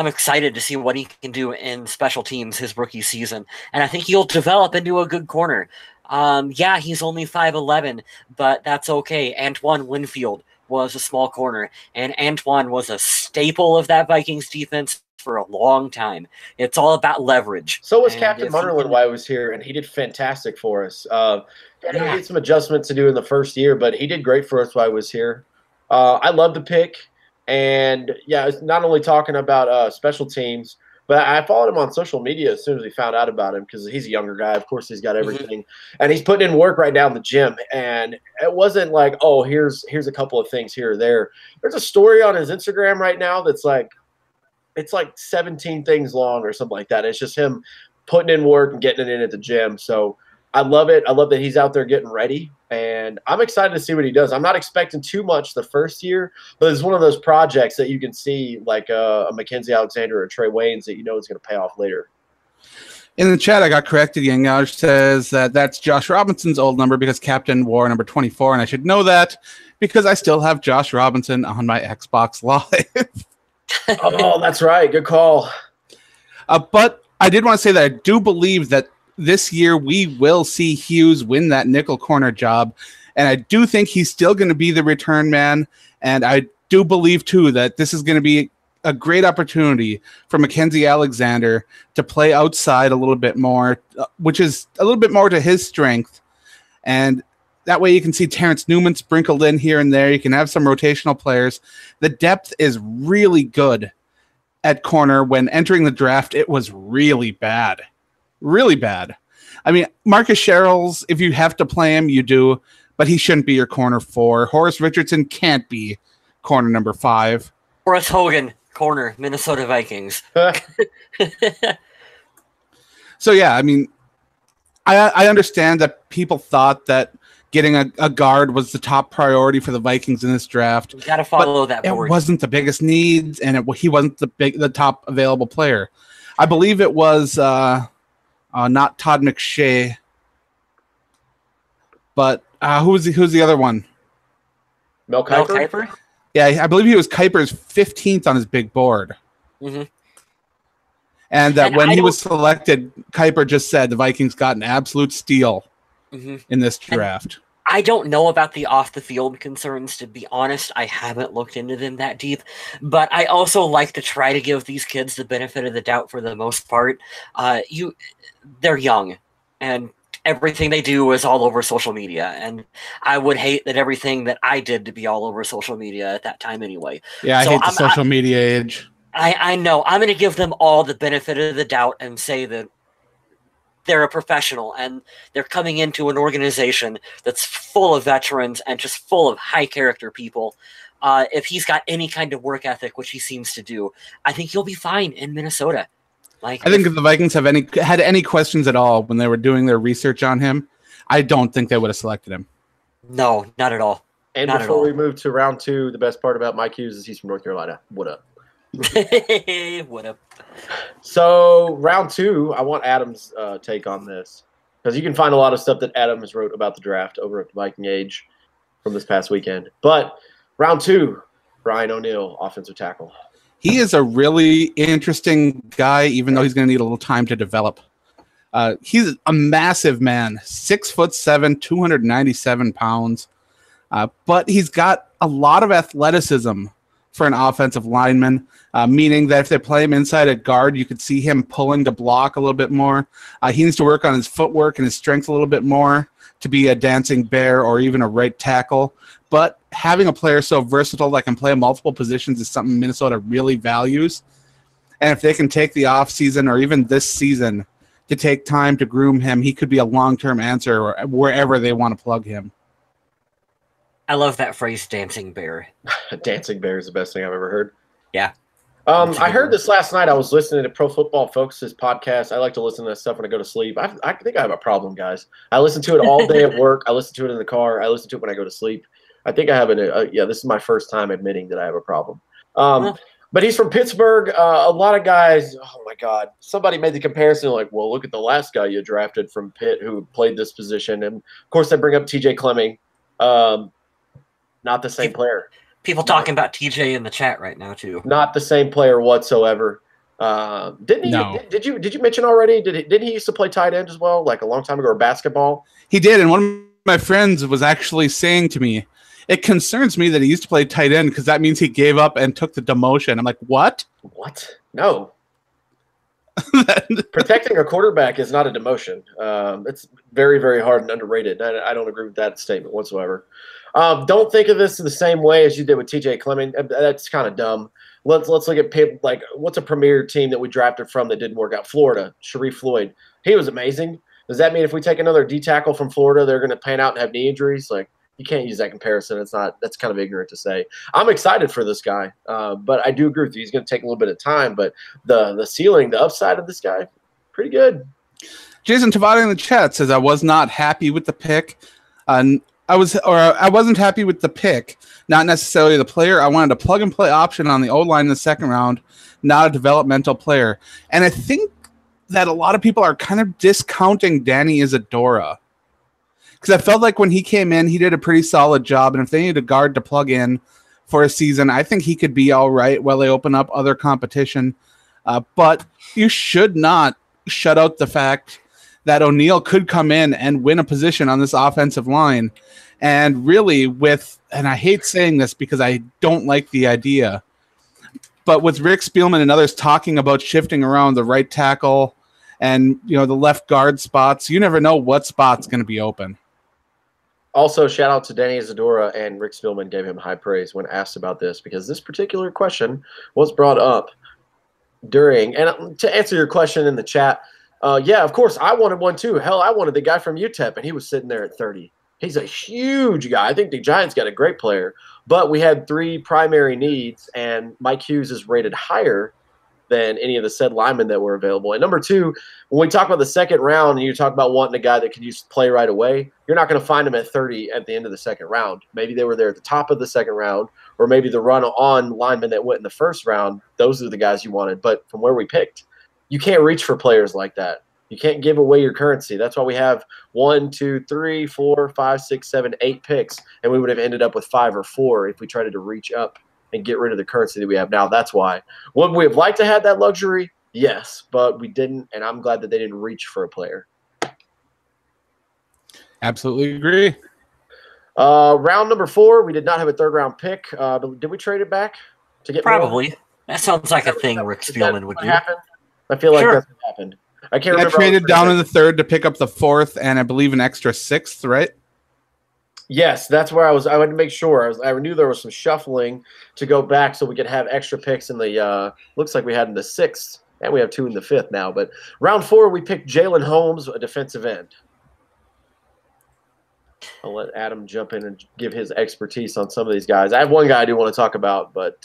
[SPEAKER 2] excited to see what he can do in special teams his rookie season, and I think he'll develop into a good corner. He's only 5'11", but that's okay. Antoine Winfield was a small corner, and Antoine was a staple of that Vikings defense for a long time. It's all about leverage.
[SPEAKER 1] So was Captain Munnerlyn while he was here, and he did fantastic for us. He had some adjustments to do in the first year, but he did great for us while he was here. I love the pick, and it's not only talking about special teams, but I followed him on social media as soon as we found out about him because he's a younger guy. Of course, he's got everything, and he's putting in work right now in the gym. And it wasn't like, oh, here's a couple of things here or there. There's a story on his Instagram right now that's like, it's like 17 things long or something like that. It's just him putting in work and getting it in at the gym. So I love it. I love that he's out there getting ready, and I'm excited to see what he does. I'm not expecting too much the first year, but it's one of those projects that you can see like a Mackenzie Alexander or Trae Waynes that is going to pay off later.
[SPEAKER 3] In the chat, I got corrected again. Gouge says that's Josh Robinson's old number because Captain wore number 24, and I should know that because I still have Josh Robinson on my Xbox Live.
[SPEAKER 1] Oh, that's right. Good call.
[SPEAKER 3] But I did want to say that I do believe that this year we will see Hughes win that nickel corner job, and I do think he's still going to be the return man, and I do believe, too, that this is going to be a great opportunity for Mackenzie Alexander to play outside a little bit more, which is a little bit more to his strength, and that way you can see Terence Newman sprinkled in here and there. You can have some rotational players. The depth is really good at corner. When entering the draft, it was really bad. Really bad. I mean, Marcus Sherrills, if you have to play him, you do, but he shouldn't be your corner 4. Horace Richardson can't be corner number 5.
[SPEAKER 2] Horace Hogan, corner, Minnesota Vikings.
[SPEAKER 3] So, yeah, I mean, I understand that people thought that getting a guard was the top priority for the Vikings in this draft.
[SPEAKER 2] You got to follow that board.
[SPEAKER 3] It wasn't the biggest needs, and he wasn't the top available player. I believe it was not Todd McShay, but who's the other one?
[SPEAKER 1] Mel Kiper?
[SPEAKER 3] Yeah, I believe he was Kiper's 15th on his big board.
[SPEAKER 2] Mm-hmm.
[SPEAKER 3] And when he was selected, Kiper just said the Vikings got an absolute steal in this draft.
[SPEAKER 2] I don't know about the off-the-field concerns, to be honest. I haven't looked into them that deep. But I also like to try to give these kids the benefit of the doubt for the most part. They're young, and everything they do is all over social media. And I would hate that everything that I did to be all over social media at that time anyway.
[SPEAKER 3] Yeah, I hate the social media age.
[SPEAKER 2] I know. I'm going to give them all the benefit of the doubt and say that they're a professional and they're coming into an organization that's full of veterans and just full of high character people. If he's got any kind of work ethic, which he seems to do, I think he'll be fine in Minnesota. I think
[SPEAKER 3] if the Vikings had any questions at all when they were doing their research on him, I don't think they would have selected him.
[SPEAKER 2] No, not at all.
[SPEAKER 1] And
[SPEAKER 2] not
[SPEAKER 1] before we move to round 2, the best part about Mike Hughes is he's from North Carolina. What up?
[SPEAKER 2] What up?
[SPEAKER 1] So round 2, I want Adam's take on this, because you can find a lot of stuff that Adam has wrote about the draft over at the Viking Age from this past weekend. But round 2, Brian O'Neill, offensive tackle.
[SPEAKER 3] He is a really interesting guy, even though he's going to need a little time to develop. He's a massive man, 6'7", 297 pounds, but he's got a lot of athleticism for an offensive lineman, meaning that if they play him inside at guard, you could see him pulling to block a little bit more. He needs to work on his footwork and his strength a little bit more to be a dancing bear or even a right tackle. But having a player so versatile that can play multiple positions is something Minnesota really values. And if they can take the offseason or even this season to take time to groom him, he could be a long-term answer wherever they want to plug him.
[SPEAKER 2] I love that phrase, dancing bear.
[SPEAKER 1] Dancing bear is the best thing I've ever heard.
[SPEAKER 2] Yeah.
[SPEAKER 1] I heard this last night. I was listening to Pro Football Focus's podcast. I like to listen to that stuff when I go to sleep. I think I have a problem, guys. I listen to it all day at work. I listen to it in the car. I listen to it when I go to sleep. I think I have this is my first time admitting that I have a problem. But he's from Pittsburgh. A lot of guys, oh my God, somebody made the comparison like, well, look at the last guy you drafted from Pitt who played this position. And of course, they bring up TJ Clemming. Not the same player.
[SPEAKER 2] People talking about TJ in the chat right now too.
[SPEAKER 1] Not the same player whatsoever. Didn't he?
[SPEAKER 3] No.
[SPEAKER 1] Did you mention already? Didn't he used to play tight end as well, like a long time ago, or basketball?
[SPEAKER 3] He did, and one of my friends was actually saying to me, it concerns me that he used to play tight end because that means he gave up and took the demotion. I'm like, what?
[SPEAKER 1] What? No. Protecting a quarterback is not a demotion. It's very, very hard and underrated. I don't agree with that statement whatsoever. Don't think of this the same way as you did with TJ Clemming. That's kind of dumb. Let's look at what's a premier team that we drafted from that didn't work out? Florida, Sharif Floyd. He was amazing. Does that mean if we take another D tackle from Florida, they're going to pan out and have knee injuries? Like, you can't use that comparison. That's kind of ignorant to say. I'm excited for this guy, but I do agree with you. He's going to take a little bit of time, but the ceiling, the upside of this guy, pretty good.
[SPEAKER 3] Jason Tavati in the chat says I was not happy with the pick. I wasn't happy with the pick, not necessarily the player. I wanted a plug and play option on the O-line in the second round, not a developmental player. And I think that a lot of people are kind of discounting Danny Isadora. Because I felt like when he came in, he did a pretty solid job. And if they need a guard to plug in for a season, I think he could be all right while they open up other competition. But you should not shut out the fact that O'Neill could come in and win a position on this offensive line. And really and I hate saying this because I don't like the idea, but with Rick Spielman and others talking about shifting around the right tackle and the left guard spots, you never know what spot's going to be open.
[SPEAKER 1] Also, shout out to Danny Isadora, and Rick Spielman gave him high praise when asked about this because this particular question was brought up during. And to answer your question in the chat, yeah, of course, I wanted one too. Hell, I wanted the guy from UTEP, and he was sitting there at 30. He's a huge guy. I think the Giants got a great player, but we had 3 primary needs, and Mike Hughes is rated higher than any of the said linemen that were available. And number 2, when we talk about the second round and you talk about wanting a guy that can use play right away, you're not going to find him at 30 at the end of the second round. Maybe they were there at the top of the second round, or maybe the run-on linemen that went in the first round, those are the guys you wanted. But from where we picked, you can't reach for players like that. You can't give away your currency. That's why we have 1, 2, 3, 4, 5, 6, 7, 8 picks, and we would have ended up with 5 or 4 if we tried to reach up and get rid of the currency that we have now. That's why. Would we have liked to have that luxury? Yes, but we didn't, and I'm glad that they didn't reach for a player.
[SPEAKER 3] Absolutely agree.
[SPEAKER 1] Round number 4, we did not have a third-round pick. But did we trade it back to get
[SPEAKER 2] Probably.
[SPEAKER 1] more?
[SPEAKER 2] That sounds like a thing Rick Spielman would do.
[SPEAKER 1] Happened? I feel like that's what happened. I can't remember.
[SPEAKER 3] Traded down in the 3rd to pick up the 4th and I believe an extra 6th, right?
[SPEAKER 1] Yes, that's where I was. I wanted to make sure. I knew there was some shuffling to go back so we could have extra picks in the looks like we had in the 6th, and we have 2 in the 5th now. But round 4, we picked Jalen Holmes, a defensive end. I'll let Adam jump in and give his expertise on some of these guys. I have one guy I do want to talk about, but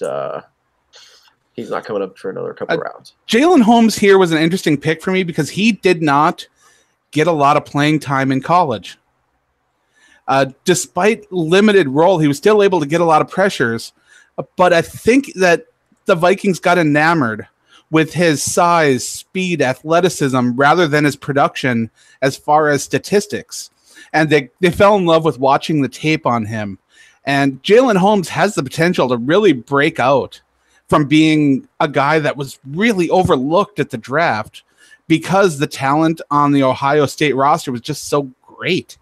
[SPEAKER 1] he's not coming up for another couple of rounds.
[SPEAKER 3] Jalen Holmes here was an interesting pick for me because he did not get a lot of playing time in college. Despite limited role, he was still able to get a lot of pressures. But I think that the Vikings got enamored with his size, speed, athleticism, rather than his production as far as statistics. And they fell in love with watching the tape on him. And Jalen Holmes has the potential to really break out from being a guy that was really overlooked at the draft because the talent on the Ohio State roster was just so great.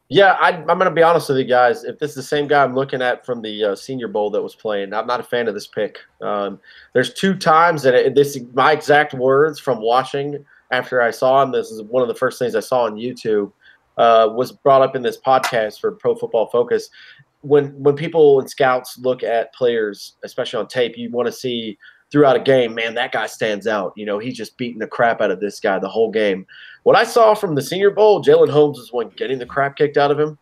[SPEAKER 1] Yeah, I'm going to be honest with you guys. If this is the same guy I'm looking at from the Senior Bowl that was playing, I'm not a fan of this pick. There's 2 times that this my exact words from watching after I saw him. This is one of the first things I saw on YouTube. Was brought up in this podcast for Pro Football Focus. When people and scouts look at players, especially on tape, you want to see throughout a game, man, that guy stands out. You know, he's just beating the crap out of this guy the whole game. What I saw from the Senior Bowl, Jalen Holmes was one getting the crap kicked out of him.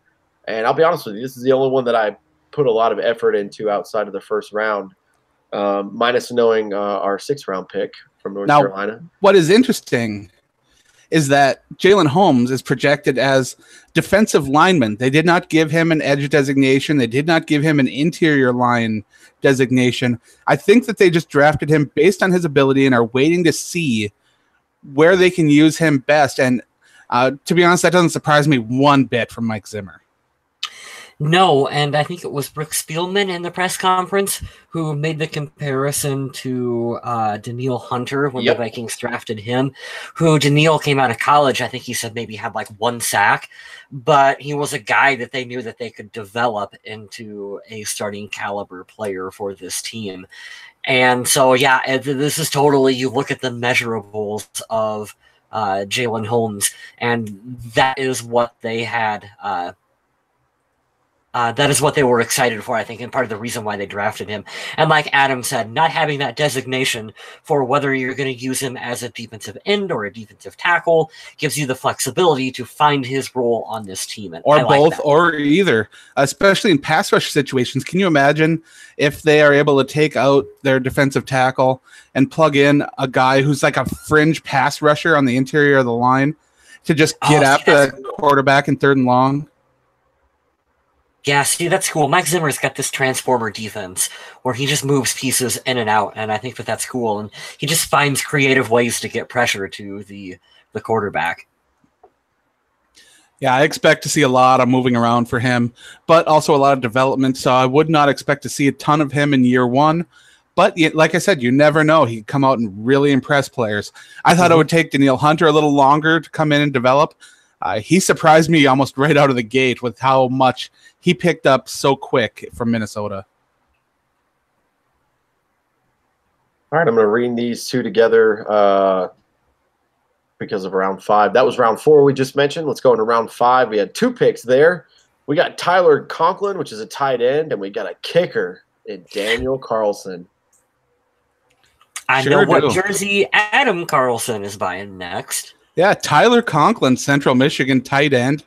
[SPEAKER 1] And I'll be honest with you, this is the only one that I put a lot of effort into outside of the first round, minus knowing our 6th-round pick from North Carolina.
[SPEAKER 3] What is interesting is that Jalen Holmes is projected as defensive lineman. They did not give him an edge designation. They did not give him an interior line designation. I think that they just drafted him based on his ability and are waiting to see where they can use him best. And to be honest, that doesn't surprise me one bit from Mike Zimmer.
[SPEAKER 2] No, and I think it was Rick Spielman in the press conference who made the comparison to Danielle Hunter when the Vikings drafted him, who Danielle came out of college, I think he said maybe had like 1 sack, but he was a guy that they knew that they could develop into a starting caliber player for this team. And so, yeah, this is totally, you look at the measurables of Jalen Holmes, and that is what they had that is what they were excited for, I think, and part of the reason why they drafted him. And like Adam said, not having that designation for whether you're going to use him as a defensive end or a defensive tackle gives you the flexibility to find his role on this team. And
[SPEAKER 3] or both, or either, especially in pass rush situations. Can you imagine if they are able to take out their defensive tackle and plug in a guy who's like a fringe pass rusher on the interior of the line to just get after the quarterback in 3rd and long?
[SPEAKER 2] Yeah, see, that's cool. Mike Zimmer's got this transformer defense where he just moves pieces in and out, and I think that that's cool. And he just finds creative ways to get pressure to the quarterback.
[SPEAKER 3] Yeah, I expect to see a lot of moving around for him, but also a lot of development. So I would not expect to see a ton of him in year 1. But like I said, you never know. He could come out and really impress players. I thought it would take Danielle Hunter a little longer to come in and develop. He surprised me almost right out of the gate with how much he picked up so quick from Minnesota.
[SPEAKER 1] All right, I'm going to read these 2 together because of round 5. That was round 4 we just mentioned. Let's go into round 5. We had 2 picks there. We got Tyler Conklin, which is a tight end, and we got a kicker in Daniel Carlson.
[SPEAKER 2] I know what jersey Adam Carlson is buying next.
[SPEAKER 3] Yeah, Tyler Conklin, Central Michigan tight end.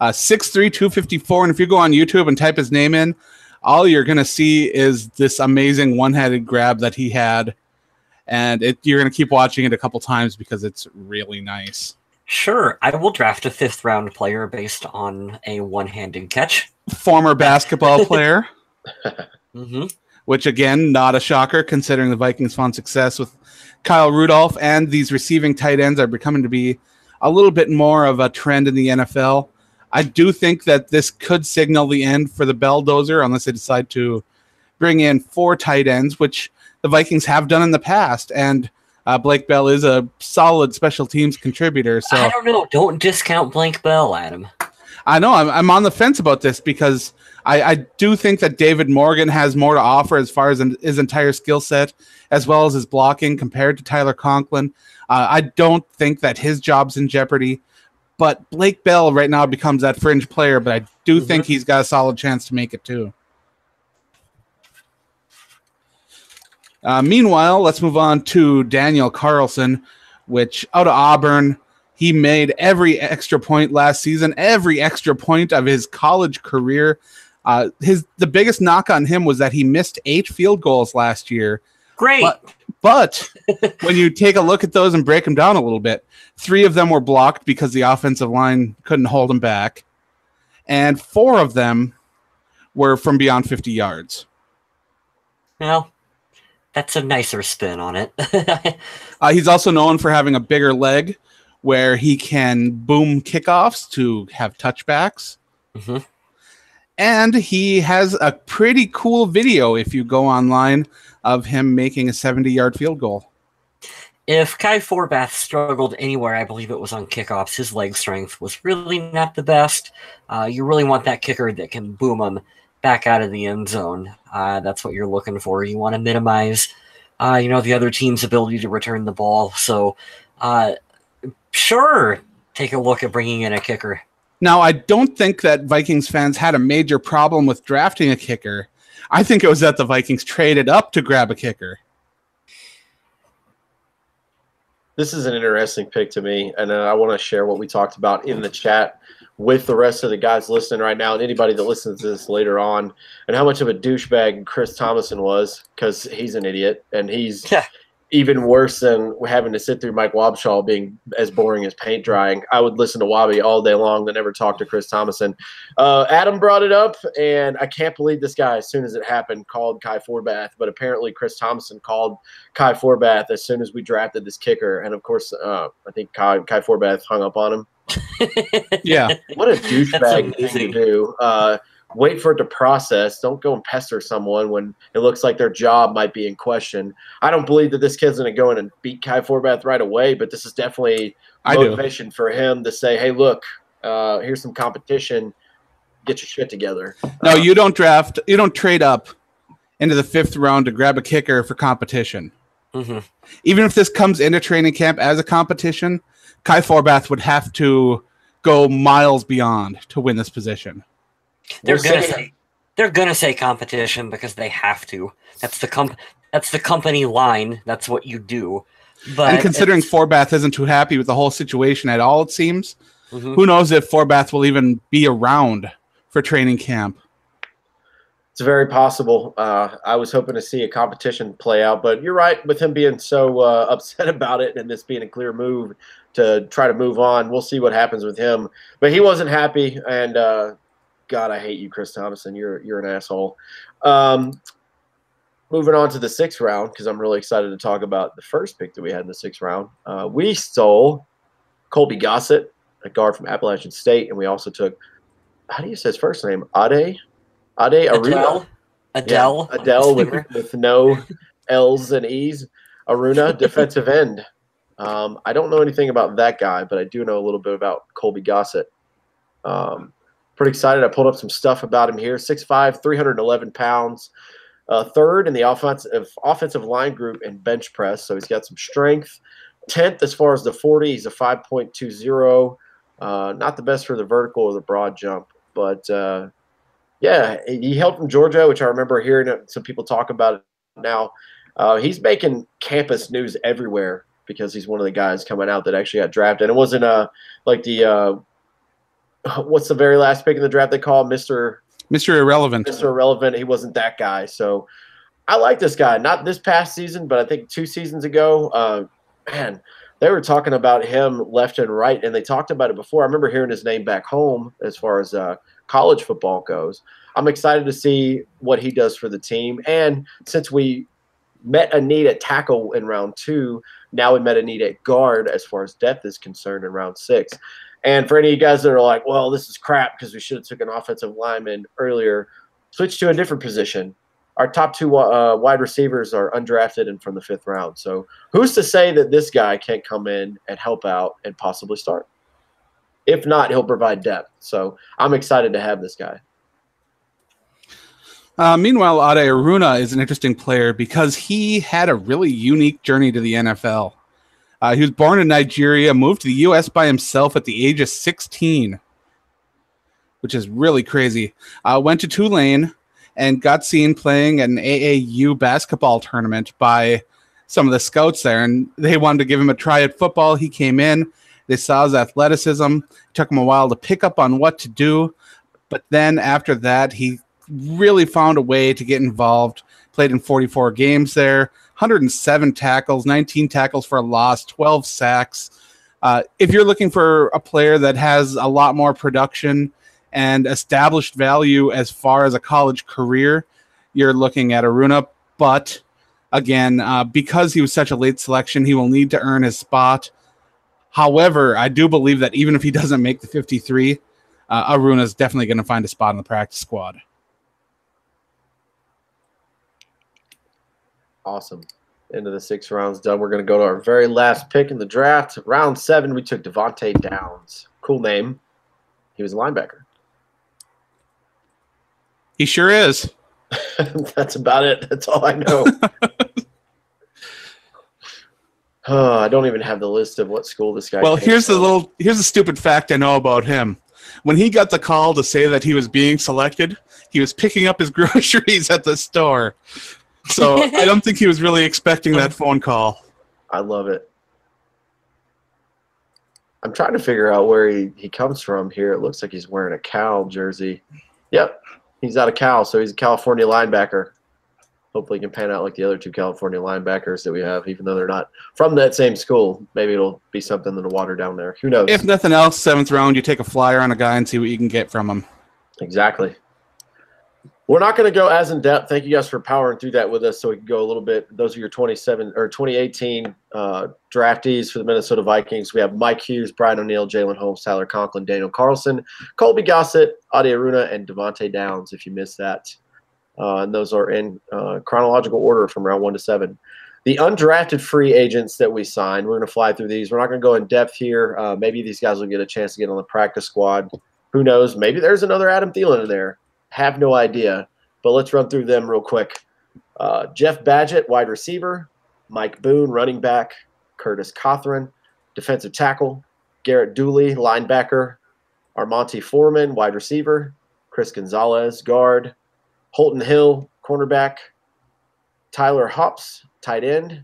[SPEAKER 3] 6'3", 254. And if you go on YouTube and type his name in, all you're going to see is this amazing one-handed grab that he had. And you're going to keep watching it a couple times because it's really nice.
[SPEAKER 2] Sure, I will draft a 5th-round player based on a one-handed catch.
[SPEAKER 3] Former basketball player.
[SPEAKER 2] Mm-hmm.
[SPEAKER 3] Which, again, not a shocker considering the Vikings' found success with Kyle Rudolph, and these receiving tight ends are becoming to be a little bit more of a trend in the NFL. I do think that this could signal the end for the Belldozer unless they decide to bring in 4 tight ends, which the Vikings have done in the past, and Blake Bell is a solid special teams contributor. So
[SPEAKER 2] I don't know. Don't discount Blake Bell, Adam.
[SPEAKER 3] I know I'm on the fence about this because I do think that David Morgan has more to offer as far as his entire skill set, as well as his blocking compared to Tyler Conklin. I don't think that his job's in jeopardy, but Blake Bell right now becomes that fringe player, but I do think he's got a solid chance to make it too. Meanwhile, let's move on to Daniel Carlson, which out of Auburn, he made every extra point last season, every extra point of his college career. The biggest knock on him was that he missed 8 field goals last year.
[SPEAKER 2] Great.
[SPEAKER 3] But when you take a look at those and break them down a little bit, 3 of them were blocked because the offensive line couldn't hold him back. And 4 of them were from beyond 50 yards.
[SPEAKER 2] Well, that's a nicer spin on it.
[SPEAKER 3] He's also known for having a bigger leg where he can boom kickoffs to have touchbacks. And he has a pretty cool video, if you go online, of him making a 70-yard field goal.
[SPEAKER 2] If Kai Forbath struggled anywhere, I believe it was on kickoffs. His leg strength was really not the best. You really want that kicker that can boom him back out of the end zone. That's what you're looking for. You want to minimize, the other team's ability to return the ball. So, sure, take a look at bringing in a kicker.
[SPEAKER 3] Now, I don't think that Vikings fans had a major problem with drafting a kicker. I think it was that the Vikings traded up to grab a kicker.
[SPEAKER 1] This is an interesting pick to me, and I want to share what we talked about in the chat with the rest of the guys listening right now and anybody that listens to this later on, and how much of a douchebag Chris Thomason was, because he's an idiot, and he's even worse than having to sit through Mike Wobschall being as boring as paint drying. I would listen to Wobby all day long but never talk to Chris Thomason. Adam brought it up, and I can't believe this guy, as soon as it happened, called Kai Forbath, but apparently Chris Thomason called Kai Forbath as soon as we drafted this kicker, and of course, I think Kai Forbath hung up on him.
[SPEAKER 3] Yeah.
[SPEAKER 1] What a douchebag thing to do. Wait for it to process. Don't go and pester someone when it looks like their job might be in question. I don't believe that this kid's going to go in and beat Kai Forbath right away, but this is definitely motivation for him to say, hey, look, here's some competition. Get your shit together.
[SPEAKER 3] No, you don't trade up into the 5th round to grab a kicker for competition. Even if this comes into training camp as a competition, Kai Forbath would have to go miles beyond to win this position.
[SPEAKER 2] They're gonna say competition because they have to. That's the company line. That's what you do. But
[SPEAKER 3] and considering Forbath isn't too happy with the whole situation at all, it seems. Who knows if Forbath will even be around for training camp?
[SPEAKER 1] It's very possible. I was hoping to see a competition play out, but you're right with him being so upset about it and this being a clear move to try to move on. We'll see what happens with him. But he wasn't happy, and God, I hate you, Chris Thomason. You're an asshole. Moving on to the 6th round, because I'm really excited to talk about the first pick that we had in the 6th round. We stole Colby Gossett, a guard from Appalachian State, and we also took, how do you say his first name? Adele Aruna. Adele with no L's and E's. Aruna, defensive end. I don't know anything about that guy, but I do know a little bit about Colby Gossett. Pretty excited. I pulled up some stuff about him here. 6'5", 311 pounds. 3rd in the offensive line group in bench press, so he's got some strength. 10th as far as the 40. He's a 5.20. Not the best for the vertical or the broad jump, but yeah, he hailed from Georgia, which I remember hearing some people talk about it now. He's making campus news everywhere because he's one of the guys coming out that actually got drafted. And it wasn't like the what's the very last pick in the draft they call Mr.
[SPEAKER 3] Irrelevant.
[SPEAKER 1] Mr. Irrelevant. He wasn't that guy. So I like this guy. Not this past season, but I think 2 seasons ago. Man, they were talking about him left and right, and they talked about it before. I remember hearing his name back home as far as college football goes. I'm excited to see what he does for the team. And since we met a need at tackle in round 2, now we met a need at guard as far as depth is concerned in round 6. And for any of you guys that are like, well, this is crap because we should have took an offensive lineman earlier, switch to a different position. Our top 2 wide receivers are undrafted and from the 5th round. So who's to say that this guy can't come in and help out and possibly start? If not, he'll provide depth. So I'm excited to have this guy.
[SPEAKER 3] Meanwhile, Ade Aruna is an interesting player because he had a really unique journey to the NFL. He was born in Nigeria, moved to the U.S. by himself at the age of 16, which is really crazy. Went to Tulane and got seen playing an AAU basketball tournament by some of the scouts there, and they wanted to give him a try at football. He came in. They saw his athleticism. It took him a while to pick up on what to do, but then after that, he really found a way to get involved. Played in 44 games there, 107 tackles, 19 tackles for a loss, 12 sacks. If you're looking for a player that has a lot more production and established value as far as a college career, you're looking at Aruna. But again, because he was such a late selection, he will need to earn his spot. However, I do believe that even if he doesn't make the 53, Aruna is definitely going to find a spot in the practice squad.
[SPEAKER 1] Awesome. Into the 6 rounds done. We're going to go to our very last pick in the draft. Round 7, we took Devontae Downs. Cool name. He was a linebacker.
[SPEAKER 3] He sure is.
[SPEAKER 1] That's about it. That's all I know. I don't even have the list of what school this guy.
[SPEAKER 3] Well, here's the stupid fact I know about him. When he got the call to say that he was being selected, he was picking up his groceries at the store. So I don't think he was really expecting that phone call.
[SPEAKER 1] I love it. I'm trying to figure out where he comes from here. It looks like he's wearing a Cal jersey. Yep, he's out of Cal, so he's a California linebacker. Hopefully he can pan out like the other 2 California linebackers that we have, even though they're not from that same school. Maybe it'll be something in the water down there. Who knows?
[SPEAKER 3] If nothing else, 7th round, you take a flyer on a guy and see what you can get from him.
[SPEAKER 1] Exactly. We're not going to go as in depth. Thank you guys for powering through that with us so we can go a little bit. Those are your 2018 draftees for the Minnesota Vikings. We have Mike Hughes, Brian O'Neill, Jalen Holmes, Tyler Conklin, Daniel Carlson, Colby Gossett, Ade Aruna, and Devontae Downs, if you missed that. And those are in chronological order from round 1 to 7. The undrafted free agents that we signed, we're going to fly through these. We're not going to go in depth here. Maybe these guys will get a chance to get on the practice squad. Who knows? Maybe there's another Adam Thielen in there. Have no idea, but let's run through them real quick. Jeff Badgett, wide receiver. Mike Boone, running back. Curtis Cothran, defensive tackle. Garrett Dooley, linebacker. Armonte Foreman, wide receiver. Chris Gonzalez, guard. Holton Hill, cornerback. Tyler Hops, tight end.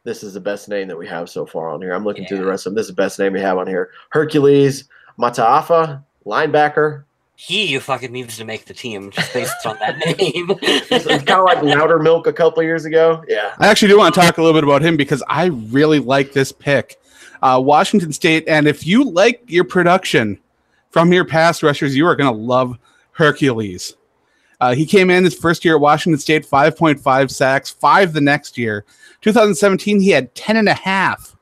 [SPEAKER 1] This is the best name that we have so far on here. I'm looking through the rest of them. This is the best name we have on here. Hercules Mataafa, linebacker.
[SPEAKER 2] He fucking needs to make the team just based on that name.
[SPEAKER 1] It's kind of like Loudermilk a couple years ago. Yeah.
[SPEAKER 3] I actually do want to talk a little bit about him because I really like this pick. Washington State, and if you like your production from your pass rushers, you are going to love Hercules. He came in his first year at Washington State, 5.5 sacks, 5 the next year. 2017, he had 10.5.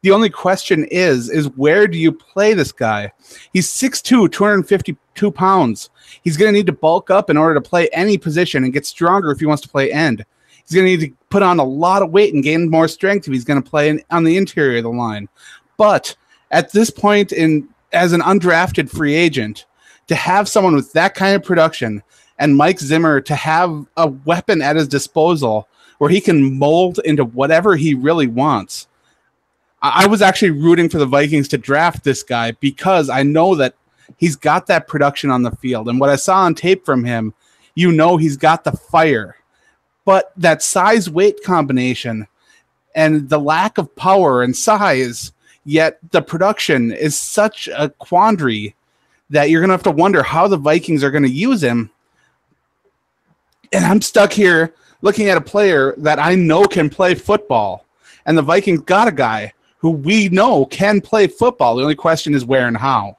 [SPEAKER 3] The only question is where do you play this guy? He's 6'2", 252 pounds. He's going to need to bulk up in order to play any position and get stronger if he wants to play end. He's going to need to put on a lot of weight and gain more strength if he's going to play on the interior of the line. But at this point, as an undrafted free agent, to have someone with that kind of production and Mike Zimmer to have a weapon at his disposal where he can mold into whatever he really wants, I was actually rooting for the Vikings to draft this guy because I know that he's got that production on the field. And what I saw on tape from him, he's got the fire. But that size-weight combination and the lack of power and size, yet the production is such a quandary that you're going to have to wonder how the Vikings are going to use him. And I'm stuck here looking at a player that I know can play football. And the Vikings got a guy who we know can play football. The only question is where and how.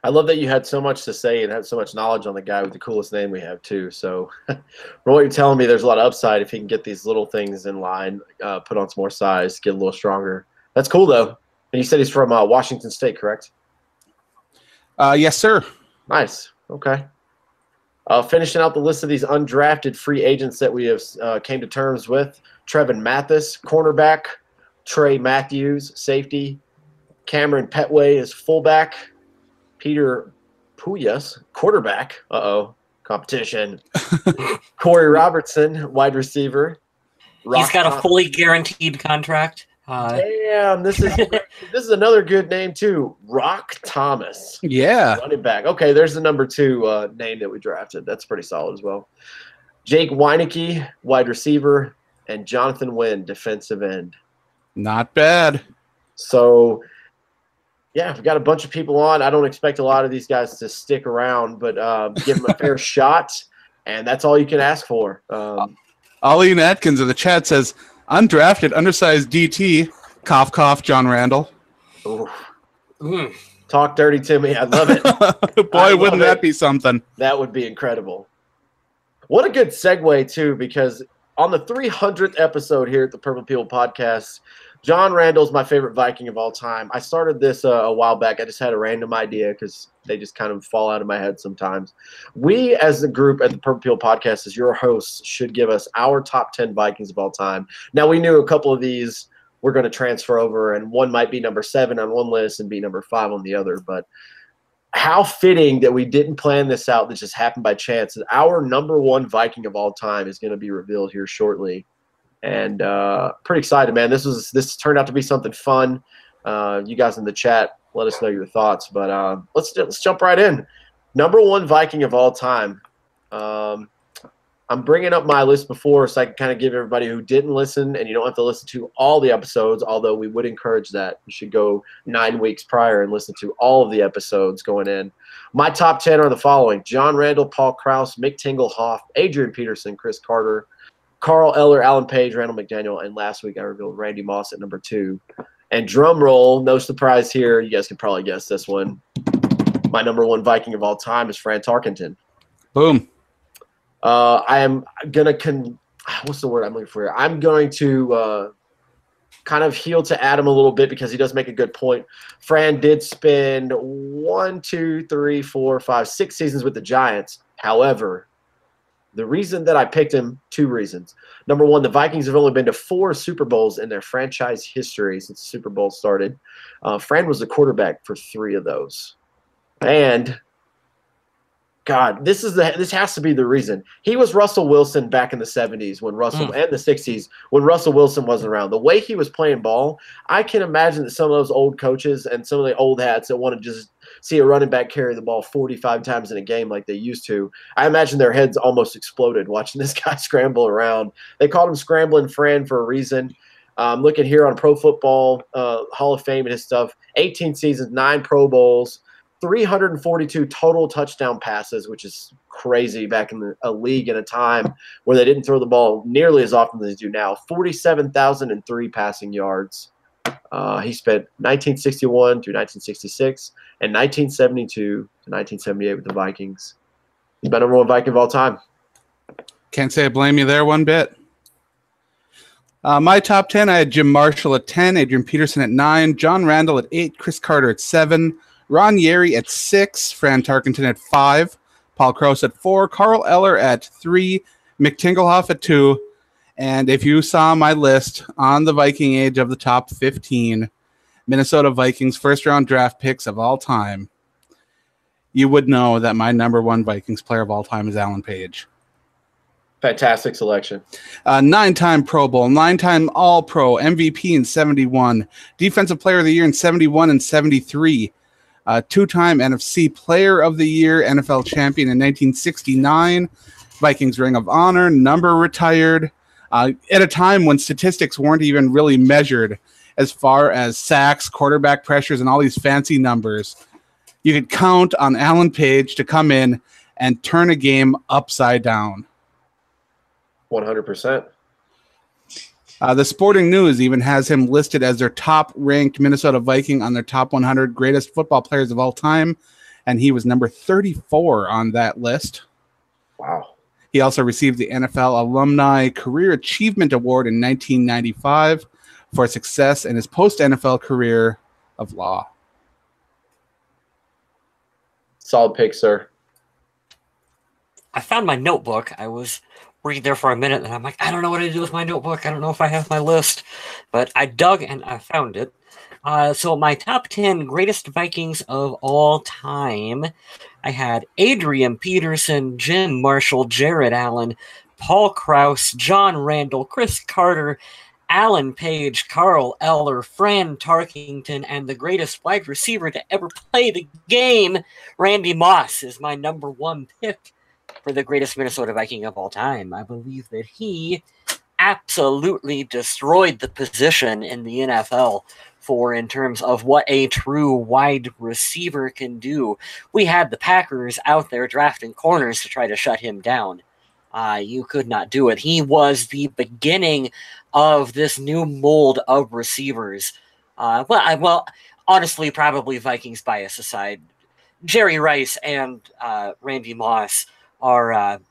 [SPEAKER 1] I love that you had so much to say and had so much knowledge on the guy with the coolest name we have, too. So from what you're telling me, there's a lot of upside if he can get these little things in line, put on some more size, get a little stronger. That's cool, though. And you said he's from Washington State, correct?
[SPEAKER 3] Yes, sir.
[SPEAKER 1] Nice. Okay. Finishing out the list of these undrafted free agents that we have came to terms with. Trevin Mathis, cornerback. Trey Matthews, safety. Cameron Petway is fullback. Peter Puyas, quarterback. Competition. Corey Robertson, wide receiver.
[SPEAKER 2] He's got a fully guaranteed contract.
[SPEAKER 1] Damn, this is another good name too. Rock Thomas.
[SPEAKER 3] Yeah.
[SPEAKER 1] Running back. Okay, there's the number 2 name that we drafted. That's pretty solid as well. Jake Weineke, wide receiver, and Jonathan Wynn, defensive end.
[SPEAKER 3] Not bad.
[SPEAKER 1] So, yeah, we've got a bunch of people on. I don't expect a lot of these guys to stick around, but give them a fair shot, and that's all you can ask for.
[SPEAKER 3] Ollie Atkins in the chat says, undrafted, undersized DT, cough, cough, John Randall.
[SPEAKER 1] Talk dirty to me. I love it.
[SPEAKER 3] Boy, wouldn't that be something?
[SPEAKER 1] That would be incredible. What a good segue, too, because on the 300th episode here at the Purple People Podcast, John Randall's my favorite Viking of all time. I started this a while back. I just had a random idea because they just kind of fall out of my head sometimes. We, as a group at the Purple People Podcast, as your hosts, should give us our top 10 Vikings of all time. Now, we knew a couple of these were going to transfer over, and one might be number 7 on one list and be number 5 on the other, but how fitting that we didn't plan this out. This just happened by chance. That our number 1 Viking of all time is going to be revealed here shortly, and pretty excited, man. This turned out to be something fun. You guys in the chat, let us know your thoughts. But let's jump right in. Number 1 Viking of all time. I'm bringing up my list before so I can kind of give everybody who didn't listen, and you don't have to listen to all the episodes, although we would encourage that. You should go 9 weeks prior and listen to all of the episodes going in. My top 10 are the following: John Randall, Paul Krause, Mick Tingelhoff, Adrian Peterson, Chris Carter, Carl Eller, Alan Page, Randall McDaniel, and last week I revealed Randy Moss at number 2. And drum roll, no surprise here. You guys can probably guess this one. My number 1 Viking of all time is Fran Tarkenton.
[SPEAKER 3] Boom.
[SPEAKER 1] I am going to what's the word I'm looking for here? I'm going to kind of heel to Adam a little bit because he does make a good point. Fran did spend 6 seasons with the Giants. However, the reason that I picked him, 2 reasons. Number 1, the Vikings have only been to 4 Super Bowls in their franchise history since the Super Bowl started. Fran was the quarterback for 3 of those. And God, this has to be the reason. He was Russell Wilson back in the 70s and the 60s when Russell Wilson wasn't around. The way he was playing ball, I can imagine that some of those old coaches and some of the old hats that want to just see a running back carry the ball 45 times in a game like they used to, I imagine their heads almost exploded watching this guy scramble around. They called him Scrambling Fran for a reason. Looking here on Pro Football Hall of Fame and his stuff, 18 seasons, 9 Pro Bowls, 342 total touchdown passes, which is crazy back in a league in a time where they didn't throw the ball nearly as often as they do now. 47,003 passing yards. He spent 1961 through 1966 and 1972 to 1978 with the Vikings. He's my number 1 Viking of all time.
[SPEAKER 3] Can't say I blame you there one bit. My top 10, I had Jim Marshall at 10, Adrian Peterson at 9, John Randall at 8, Chris Carter at 7, Ron Yeri at 6, Fran Tarkenton at 5, Paul Krause at 4, Carl Eller at 3, Mick Tingelhoff at 2, and if you saw my list on the Viking Age of the top 15 Minnesota Vikings first-round draft picks of all time, you would know that my number 1 Vikings player of all time is Alan Page.
[SPEAKER 1] Fantastic selection.
[SPEAKER 3] 9-time Pro Bowl, 9-time All-Pro, MVP in 71, Defensive Player of the Year in 71 and 73, 2-time NFC Player of the Year, NFL champion in 1969, Vikings Ring of Honor, number retired, at a time when statistics weren't even really measured as far as sacks, quarterback pressures, and all these fancy numbers. You could count on Alan Page to come in and turn a game upside down.
[SPEAKER 1] 100%.
[SPEAKER 3] The Sporting News even has him listed as their top-ranked Minnesota Viking on their top 100 greatest football players of all time, and he was number 34 on that list.
[SPEAKER 1] Wow.
[SPEAKER 3] He also received the NFL Alumni Career Achievement Award in 1995 for success in his post-NFL career of law.
[SPEAKER 1] Solid pick, sir.
[SPEAKER 2] I found my notebook. I was read there for a minute, and I'm like, I don't know what to do with my notebook. I don't know if I have my list. But I dug and I found it. So my top 10 greatest Vikings of all time, I had Adrian Peterson, Jim Marshall, Jared Allen, Paul Krause, John Randall, Chris Carter, Alan Page, Carl Eller, Fran Tarkington, and the greatest wide receiver to ever play the game, Randy Moss, is my number 1 pick for the greatest Minnesota Viking of all time. I believe that he absolutely destroyed the position in the NFL in terms of what a true wide receiver can do. We had the Packers out there drafting corners to try to shut him down. You could not do it. He was the beginning of this new mold of receivers. Well, honestly, probably Vikings bias aside, Jerry Rice and Randy Moss are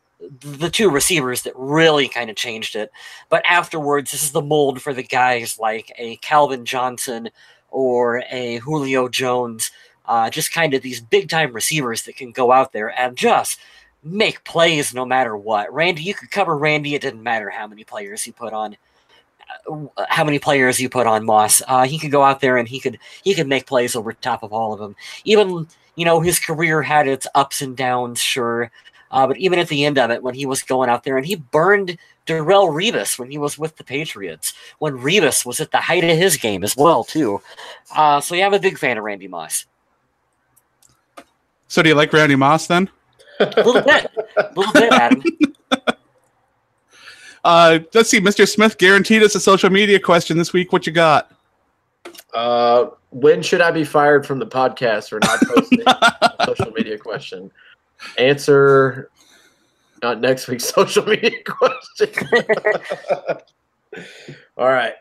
[SPEAKER 2] the two receivers that really kind of changed it. But afterwards, this is the mold for the guys like a Calvin Johnson or a Julio Jones, just kind of these big-time receivers that can go out there and just make plays no matter what. Randy, you could cover Randy. It didn't matter how many players you put on Moss. He could go out there and he could make plays over top of all of them. Even, his career had its ups and downs, sure. But even at the end of it, when he was going out there, and he burned Darrelle Revis when he was with the Patriots, when Revis was at the height of his game as well, too. So yeah, I'm a big fan of Randy Moss.
[SPEAKER 3] So do you like Randy Moss then?
[SPEAKER 2] A little bit, Adam.
[SPEAKER 3] Let's see, Mr. Smith guaranteed us a social media question this week. What you got?
[SPEAKER 1] When should I be fired from the podcast for not posting a social media question? Answer not next week's social media question. All right.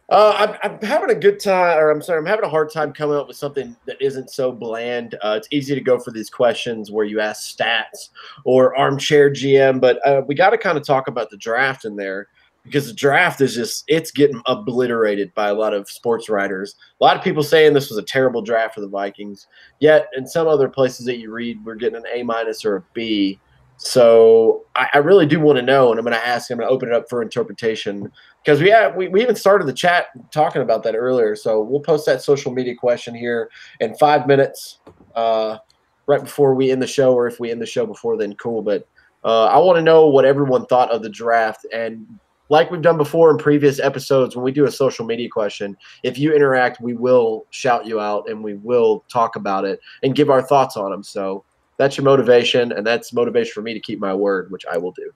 [SPEAKER 1] I'm having a good time, I'm having a hard time coming up with something that isn't so bland. It's easy to go for these questions where you ask stats or armchair GM, but we got to kind of talk about the draft in there, because the draft is it's getting obliterated by a lot of sports writers. A lot of people saying this was a terrible draft for the Vikings, yet in some other places that you read, we're getting an A- or a B. So I really do want to know, and I'm going to open it up for interpretation, because we even started the chat talking about that earlier. So we'll post that social media question here in 5 minutes, right before we end the show, or if we end the show before then, cool. But I want to know what everyone thought of the draft. And like we've done before in previous episodes, when we do a social media question, if you interact, we will shout you out and we will talk about it and give our thoughts on them. So that's your motivation, and that's motivation for me to keep my word, which I will do.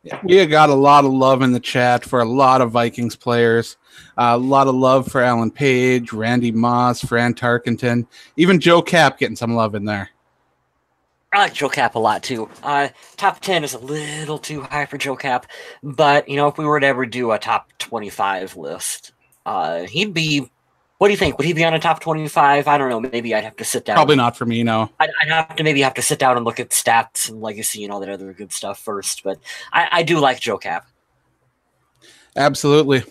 [SPEAKER 3] Yeah, we got a lot of love in the chat for a lot of Vikings players. A lot of love for Alan Page, Randy Moss, Fran Tarkenton, even Joe Cap getting some love in there.
[SPEAKER 2] I like Joe Cap a lot, too. Top 10 is a little too high for Joe Cap, but, if we were to ever do a top 25 list, he'd be... What do you think? Would he be on a top 25? I don't know. Maybe I'd have to sit down.
[SPEAKER 3] Probably not for me, no.
[SPEAKER 2] I'd have to sit down and look at stats and legacy and all that other good stuff first, but I do like Joe Cap.
[SPEAKER 3] Absolutely.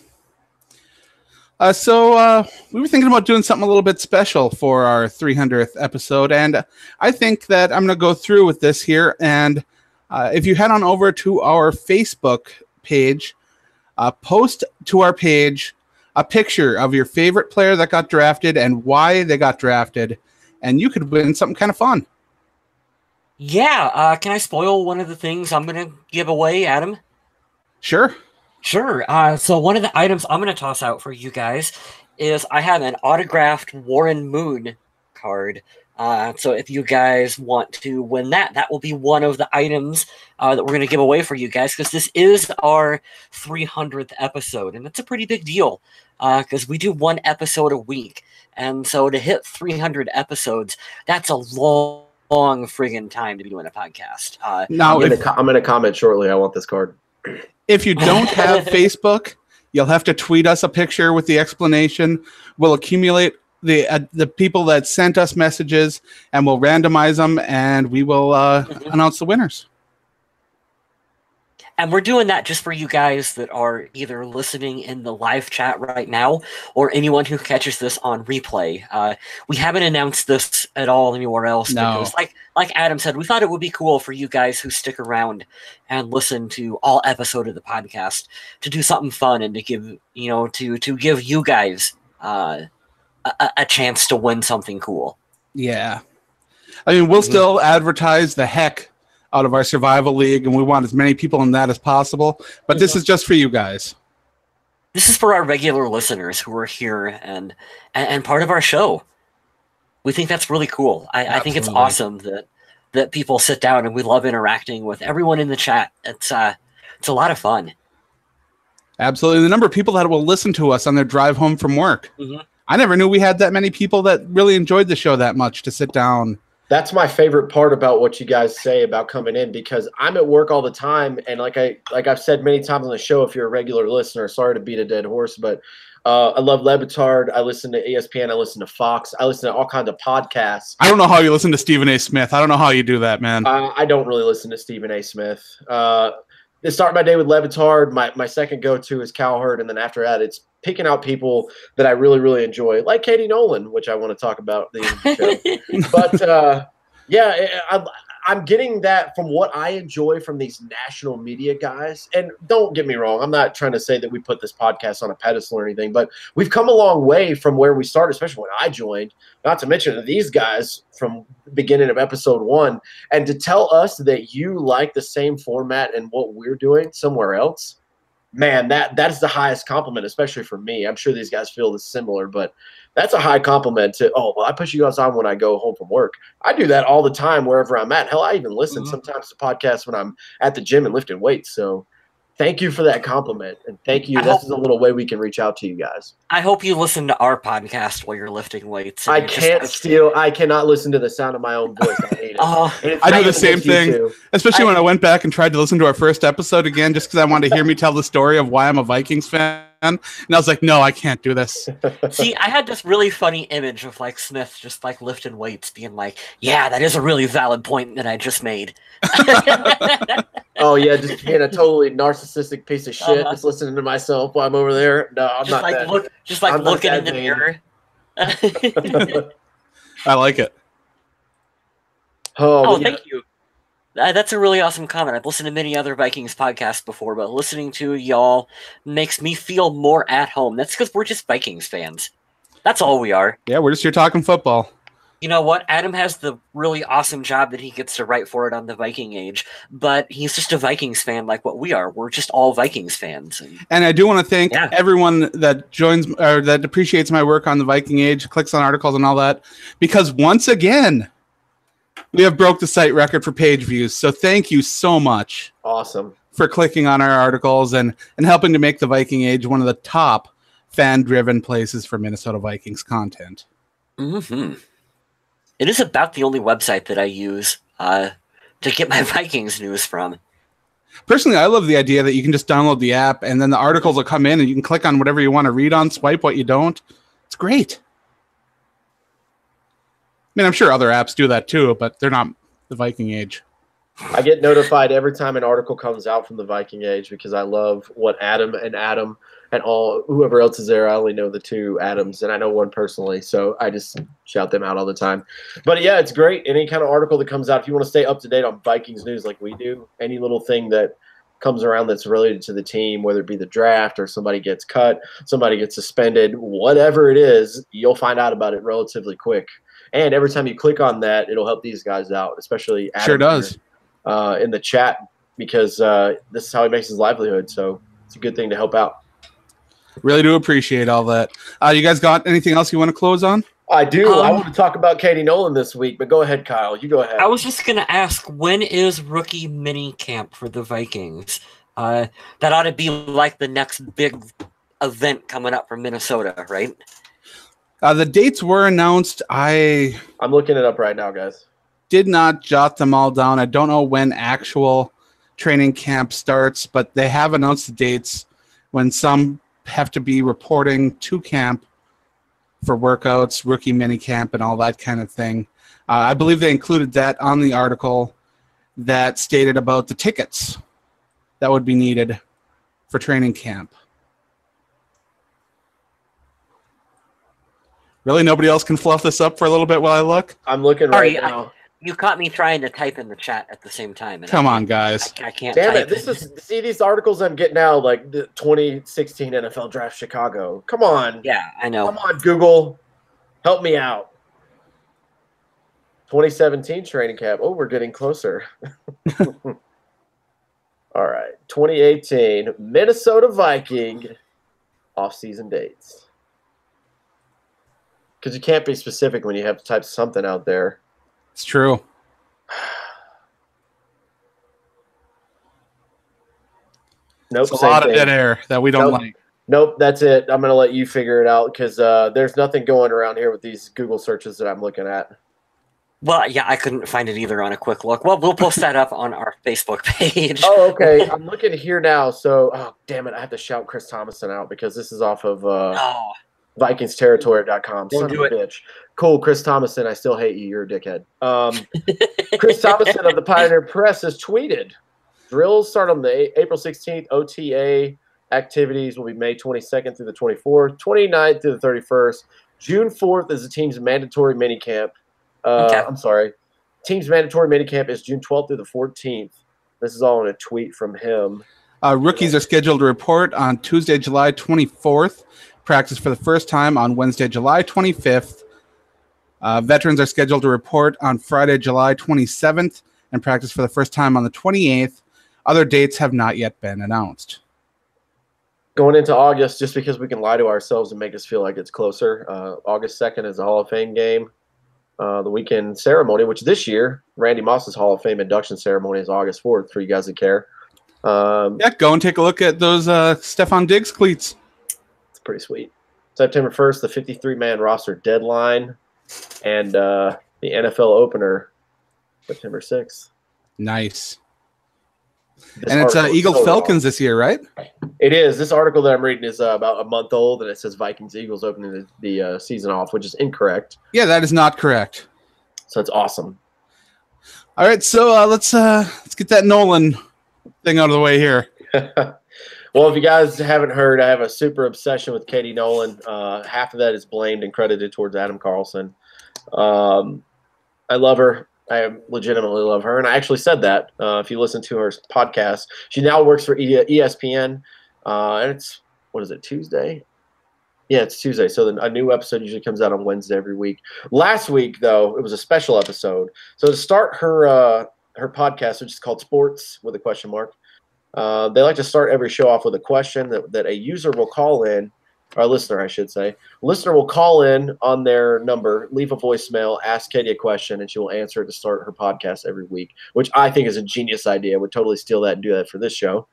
[SPEAKER 3] So we were thinking about doing something a little bit special for our 300th episode, and I think that I'm going to go through with this here. And if you head on over to our Facebook page, post to our page a picture of your favorite player that got drafted and why they got drafted, and you could win something kind of fun.
[SPEAKER 2] Yeah, can I spoil one of the things I'm going to give away, Adam?
[SPEAKER 3] Sure.
[SPEAKER 2] So one of the items I'm going to toss out for you guys is I have an autographed Warren Moon card. So if you guys want to win that will be one of the items that we're going to give away for you guys, because this is our 300th episode, and it's a pretty big deal because we do one episode a week. And so to hit 300 episodes, that's a long friggin' time to be doing a podcast.
[SPEAKER 1] Now, I'm going to comment shortly. I want this card.
[SPEAKER 3] If you don't have Facebook, you'll have to tweet us a picture with the explanation. We'll accumulate the people that sent us messages, and we'll randomize them, and we will announce the winners.
[SPEAKER 2] And we're doing that just for you guys that are either listening in the live chat right now or anyone who catches this on replay. We haven't announced this at all anywhere else because, like Adam said, we thought it would be cool for you guys who stick around and listen to all episode of the podcast to do something fun and to give to give you guys a chance to win something cool.
[SPEAKER 3] Yeah, I mean, we'll still advertise the heck out of our survival league, and we want as many people in that as possible. But this is just for you guys.
[SPEAKER 2] This is for our regular listeners who are here and part of our show. We think that's really cool. I think it's awesome that people sit down, and we love interacting with everyone in the chat. It's a lot of fun.
[SPEAKER 3] Absolutely. The number of people that will listen to us on their drive home from work. I never knew we had that many people that really enjoyed the show that much to sit down.
[SPEAKER 1] That's my favorite part about what you guys say about coming in, because I'm at work all the time, and like I've said many times on the show, if you're a regular listener, sorry to beat a dead horse, but I love Levitard. I listen to ESPN. I listen to Fox. I listen to all kinds of podcasts.
[SPEAKER 3] I don't know how you listen to Stephen A. Smith. I don't know how you do that, man.
[SPEAKER 1] I don't really listen to Stephen A. Smith. I start my day with Levitard. My second go-to is Cowherd, and then after that, it's picking out people that I really, really enjoy, like Katie Nolan, which I want to talk about the show. But I'm getting that from what I enjoy from these national media guys. And don't get me wrong, I'm not trying to say that we put this podcast on a pedestal or anything, but we've come a long way from where we started, especially when I joined, not to mention these guys from the beginning of episode 1. And to tell us that you like the same format and what we're doing somewhere else, man, that is the highest compliment, especially for me. I'm sure these guys feel this similar, but that's a high compliment to, I push you guys on when I go home from work. I do that all the time wherever I'm at. Hell, I even listen sometimes to podcasts when I'm at the gym and lifting weights. So thank you for that compliment. And thank you. This is a little way we can reach out to you guys.
[SPEAKER 2] I hope you listen to our podcast while you're lifting weights.
[SPEAKER 1] I cannot listen to the sound of my own voice. I hate it.
[SPEAKER 3] I do the same thing, especially when I went back and tried to listen to our first episode again, just because I wanted to hear me tell the story of why I'm a Vikings fan. And I was like, no, I can't do this.
[SPEAKER 2] See, I had this really funny image of like Smith just like lifting weights being like, yeah, that is a really valid point that I just made.
[SPEAKER 1] Oh, yeah, just being a totally narcissistic piece of shit, just listening to myself while I'm over there. No, I'm just not that.
[SPEAKER 2] Looking in the mirror.
[SPEAKER 3] I like it.
[SPEAKER 2] Oh, thank you. That's a really awesome comment. I've listened to many other Vikings podcasts before, but listening to y'all makes me feel more at home. That's because we're just Vikings fans. That's all we are.
[SPEAKER 3] Yeah, we're just here talking football.
[SPEAKER 2] You know what? Adam has the really awesome job that he gets to write for it on the Viking Age, but he's just a Vikings fan like what we are. We're just all Vikings fans.
[SPEAKER 3] And I do want to thank everyone that joins or that appreciates my work on the Viking Age, clicks on articles and all that, because once again, we have broke the site record for page views. So thank you so much.
[SPEAKER 1] Awesome.
[SPEAKER 3] For clicking on our articles and helping to make the Viking Age one of the top fan-driven places for Minnesota Vikings content.
[SPEAKER 2] Mm-hmm. It is about the only website that I use to get my Vikings news from.
[SPEAKER 3] Personally, I love the idea that you can just download the app and then the articles will come in and you can click on whatever you want to read on, swipe what you don't. It's great. I mean, I'm sure other apps do that too, but they're not the Viking Age.
[SPEAKER 1] I get notified every time an article comes out from the Viking Age because I love what Adam and all whoever else is there. I only know the two Adams, and I know one personally, so I just shout them out all the time. But yeah, it's great. Any kind of article that comes out, if you want to stay up to date on Vikings news like we do, any little thing that comes around that's related to the team, whether it be the draft or somebody gets cut, somebody gets suspended, whatever it is, you'll find out about it relatively quick. And every time you click on that, it'll help these guys out, especially Adam
[SPEAKER 3] sure does
[SPEAKER 1] in the chat, because this is how he makes his livelihood. So it's a good thing to help out.
[SPEAKER 3] Really do appreciate all that. You guys got anything else you want to close on?
[SPEAKER 1] I do. I want to talk about Katie Nolan this week, but go ahead, Kyle. You go ahead.
[SPEAKER 2] I was just going to ask, when is rookie mini camp for the Vikings? That ought to be like the next big event coming up for Minnesota, right?
[SPEAKER 3] The dates were announced. I'm
[SPEAKER 1] looking it up right now, guys.
[SPEAKER 3] Did not jot them all down. I don't know when actual training camp starts, but they have announced the dates when some have to be reporting to camp for workouts, rookie mini camp, and all that kind of thing. I believe they included that on the article that stated about the tickets that would be needed for training camp. Really? Nobody else can fluff this up for a little bit while I look?
[SPEAKER 1] I'm looking right now.
[SPEAKER 2] You caught me trying to type in the chat at the same time.
[SPEAKER 3] Come on, guys.
[SPEAKER 2] I can't
[SPEAKER 1] Damn
[SPEAKER 2] type.
[SPEAKER 1] it. See these articles I'm getting now, like the 2016 NFL Draft Chicago. Come on.
[SPEAKER 2] Yeah, I know.
[SPEAKER 1] Come on, Google. Help me out. 2017 training camp. Oh, we're getting closer. All right. 2018 Minnesota Viking off-season dates. Because you can't be specific when you have to type something out there.
[SPEAKER 3] It's true.
[SPEAKER 1] Nope.
[SPEAKER 3] It's a lot of dead air that we don't like.
[SPEAKER 1] Nope, that's it. I'm going to let you figure it out because there's nothing going around here with these Google searches that I'm looking at.
[SPEAKER 2] Well, yeah, I couldn't find it either on a quick look. Well, we'll post that up on our Facebook page.
[SPEAKER 1] Oh, okay. I'm looking here now. So, oh, damn it. I have to shout Chris Thomason out because this is off of VikingsTerritory.com. Son of a bitch. Cool, Chris Thomason. I still hate you. You're a dickhead. Chris Thomason of the Pioneer Press has tweeted, drills start on the April 16th. OTA activities will be May 22nd through the 24th, 29th through the 31st. June 4th is the team's mandatory minicamp.
[SPEAKER 2] Okay.
[SPEAKER 1] I'm sorry. Team's mandatory minicamp is June 12th through the 14th. This is all in a tweet from him.
[SPEAKER 3] Rookies are scheduled to report on Tuesday, July 24th. Practice for the first time on Wednesday, July 25th. Veterans are scheduled to report on Friday, July 27th, and practice for the first time on the 28th. Other dates have not yet been announced.
[SPEAKER 1] Going into August, just because we can lie to ourselves and make us feel like it's closer, August 2nd is a Hall of Fame game. The weekend ceremony, which this year, Randy Moss's Hall of Fame induction ceremony is August 4th, for you guys that care.
[SPEAKER 3] Yeah, go and take a look at those Stephon Diggs cleats.
[SPEAKER 1] It's pretty sweet. September 1st, the 53-man roster deadline, and the NFL opener, September 6th.
[SPEAKER 3] Nice. And it's Eagles Falcons this year, right?
[SPEAKER 1] It is. This article that I'm reading is about a month old, and it says Vikings Eagles opening the season off, which is incorrect.
[SPEAKER 3] Yeah, that is not correct.
[SPEAKER 1] So it's awesome.
[SPEAKER 3] All right, so let's get that Nolan thing out of the way here.
[SPEAKER 1] Well, if you guys haven't heard, I have a super obsession with Katie Nolan. Half of that is blamed and credited towards Adam Carlson. I love her. I legitimately love her, and I actually said that. If you listen to her podcast, she now works for ESPN, and it's, what is it, Tuesday? Yeah, it's Tuesday, so a new episode usually comes out on Wednesday every week. Last week, though, it was a special episode. So to start her podcast, which is called Sports with a question mark, they like to start every show off with a question that a user will call in, or a listener, I should say. A listener will call in on their number, leave a voicemail, ask Katie a question, and she will answer it to start her podcast every week, which I think is a genius idea. I would totally steal that and do that for this show.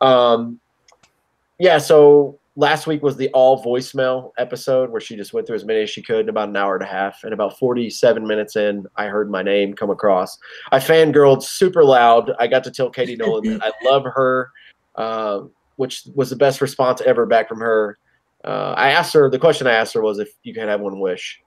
[SPEAKER 1] Yeah, so last week was the all voicemail episode where she just went through as many as she could in about an hour and a half. And about 47 minutes in, I heard my name come across. I fangirled super loud. I got to tell Katie Nolan that I love her, which was the best response ever back from her. I asked her, the question I asked her was if you could have one wish.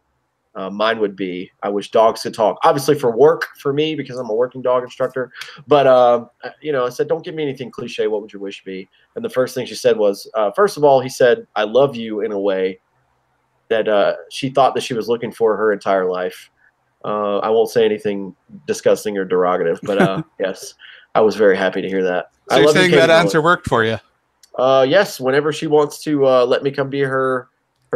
[SPEAKER 1] Mine would be, I wish dogs could talk. Obviously for work, for me, because I'm a working dog instructor. But, I said, don't give me anything cliche. What would your wish be? And the first thing she said was, first of all, he said, I love you in a way that she thought that she was looking for her entire life. I won't say anything disgusting or derogative, but yes, I was very happy to hear that.
[SPEAKER 3] So you're saying that answer worked for you?
[SPEAKER 1] Yes, whenever she wants to let me come be her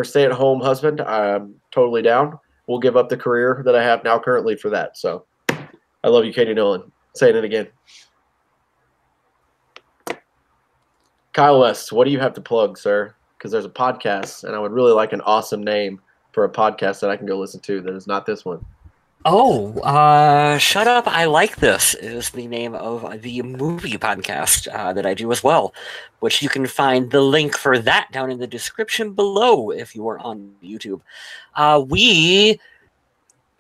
[SPEAKER 1] stay-at-home husband, I'm totally down. We'll give up the career that I have now currently for that. So I love you, Katie Nolan. Saying it again. Kyle West, what do you have to plug, sir? Because there's a podcast, and I would really like an awesome name for a podcast that I can go listen to that is not this one.
[SPEAKER 2] Oh, Shut Up, I Like This is the name of the movie podcast that I do as well, which you can find the link for that down in the description below if you are on YouTube. The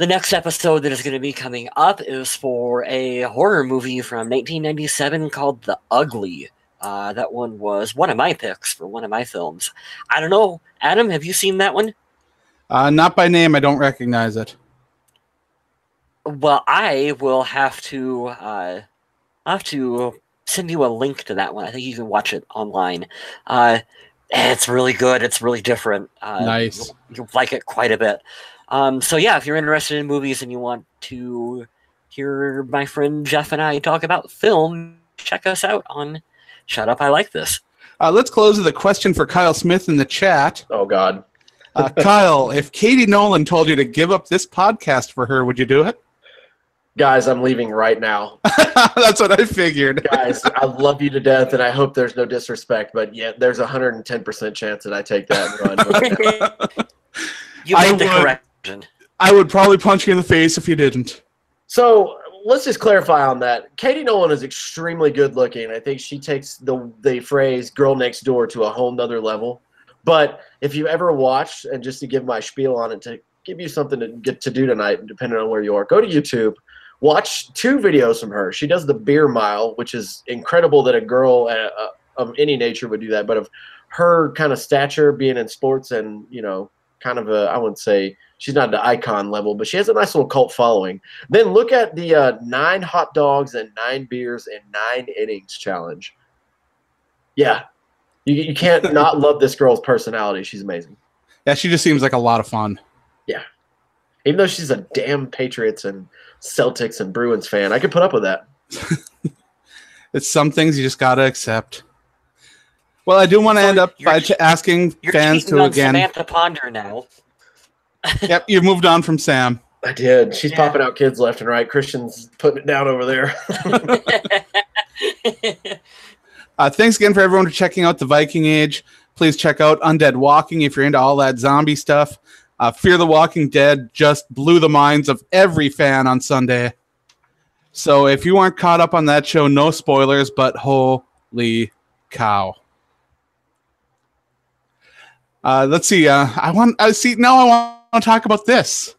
[SPEAKER 2] next episode that is going to be coming up is for a horror movie from 1997 called The Ugly. That one was one of my picks for one of my films. I don't know. Adam, have you seen that one?
[SPEAKER 3] Not by name. I don't recognize it.
[SPEAKER 2] Well, I will have to send you a link to that one. I think you can watch it online. It's really good. It's really different.
[SPEAKER 3] Nice.
[SPEAKER 2] You'll like it quite a bit. So yeah, if you're interested in movies and you want to hear my friend Jeff and I talk about film, check us out on Shut Up, I Like This.
[SPEAKER 3] Let's close with a question for Kyle Smith in the chat.
[SPEAKER 1] Oh, God.
[SPEAKER 3] Kyle, if Katie Nolan told you to give up this podcast for her, would you do it?
[SPEAKER 1] Guys, I'm leaving right now.
[SPEAKER 3] That's what I figured.
[SPEAKER 1] Guys, I love you to death, and I hope there's no disrespect, but yeah, there's a 110% chance that I take that and run.
[SPEAKER 2] You made the correction.
[SPEAKER 3] I would probably punch you in the face if you didn't.
[SPEAKER 1] So let's just clarify on that. Katie Nolan is extremely good looking. I think she takes the phrase girl next door to a whole nother level. But if you ever watched, and just to give my spiel on it, to give you something to get to do tonight, depending on where you are, go to YouTube, watch 2 videos from her. She does the beer mile, which is incredible that a girl of any nature would do that. But of her kind of stature, being in sports and, you know, kind of I wouldn't say she's not the icon level, but she has a nice little cult following. Then look at the 9 hot dogs and 9 beers in 9 innings challenge. Yeah. You can't not love this girl's personality. She's amazing.
[SPEAKER 3] Yeah, she just seems like a lot of fun.
[SPEAKER 1] Yeah. Even though she's a damn Patriots and Celtics and Bruins fan, I could put up with that.
[SPEAKER 3] It's some things you just got to accept. Well, I do want to end up by asking fans to again.
[SPEAKER 2] Samantha Ponder now.
[SPEAKER 3] Yep, you moved on from Sam.
[SPEAKER 1] I did. She's popping out kids left and right. Christian's putting it down over there.
[SPEAKER 3] Thanks again for everyone for checking out the Viking Age. Please check out Undead Walking if you're into all that zombie stuff. Fear the Walking Dead just blew the minds of every fan on Sunday. So if you aren't caught up on that show, no spoilers, but holy cow. Let's see. I want to talk about this.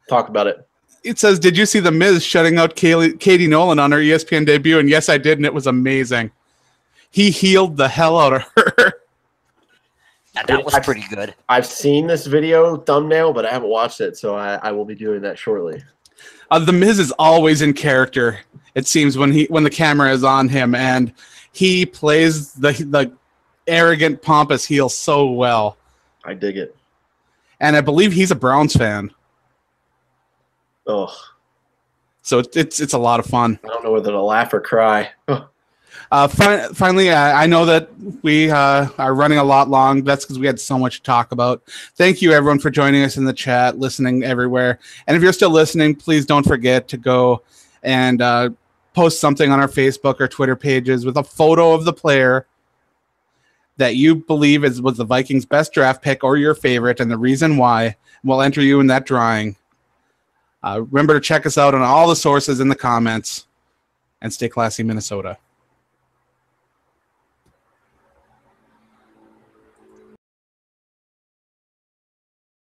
[SPEAKER 1] Talk about it.
[SPEAKER 3] It says, did you see The Miz shutting out Katie Nolan on her ESPN debut? And yes, I did, and it was amazing. He healed the hell out of her.
[SPEAKER 2] That was pretty good.
[SPEAKER 1] I've seen this video thumbnail, but I haven't watched it, so I will be doing that shortly.
[SPEAKER 3] The Miz is always in character, it seems, when the camera is on him, and he plays the arrogant, pompous heel so well.
[SPEAKER 1] I dig it.
[SPEAKER 3] And I believe he's a Browns fan.
[SPEAKER 1] Oh.
[SPEAKER 3] So it's a lot of fun.
[SPEAKER 1] I don't know whether to laugh or cry.
[SPEAKER 3] Finally, I know that we are running a lot long. That's because we had so much to talk about. Thank you, everyone, for joining us in the chat, listening everywhere. And if you're still listening, please don't forget to go and post something on our Facebook or Twitter pages with a photo of the player that you believe was the Vikings' best draft pick or your favorite and the reason why. We'll enter you in that drawing. Remember to check us out on all the sources in the comments. And stay classy, Minnesota.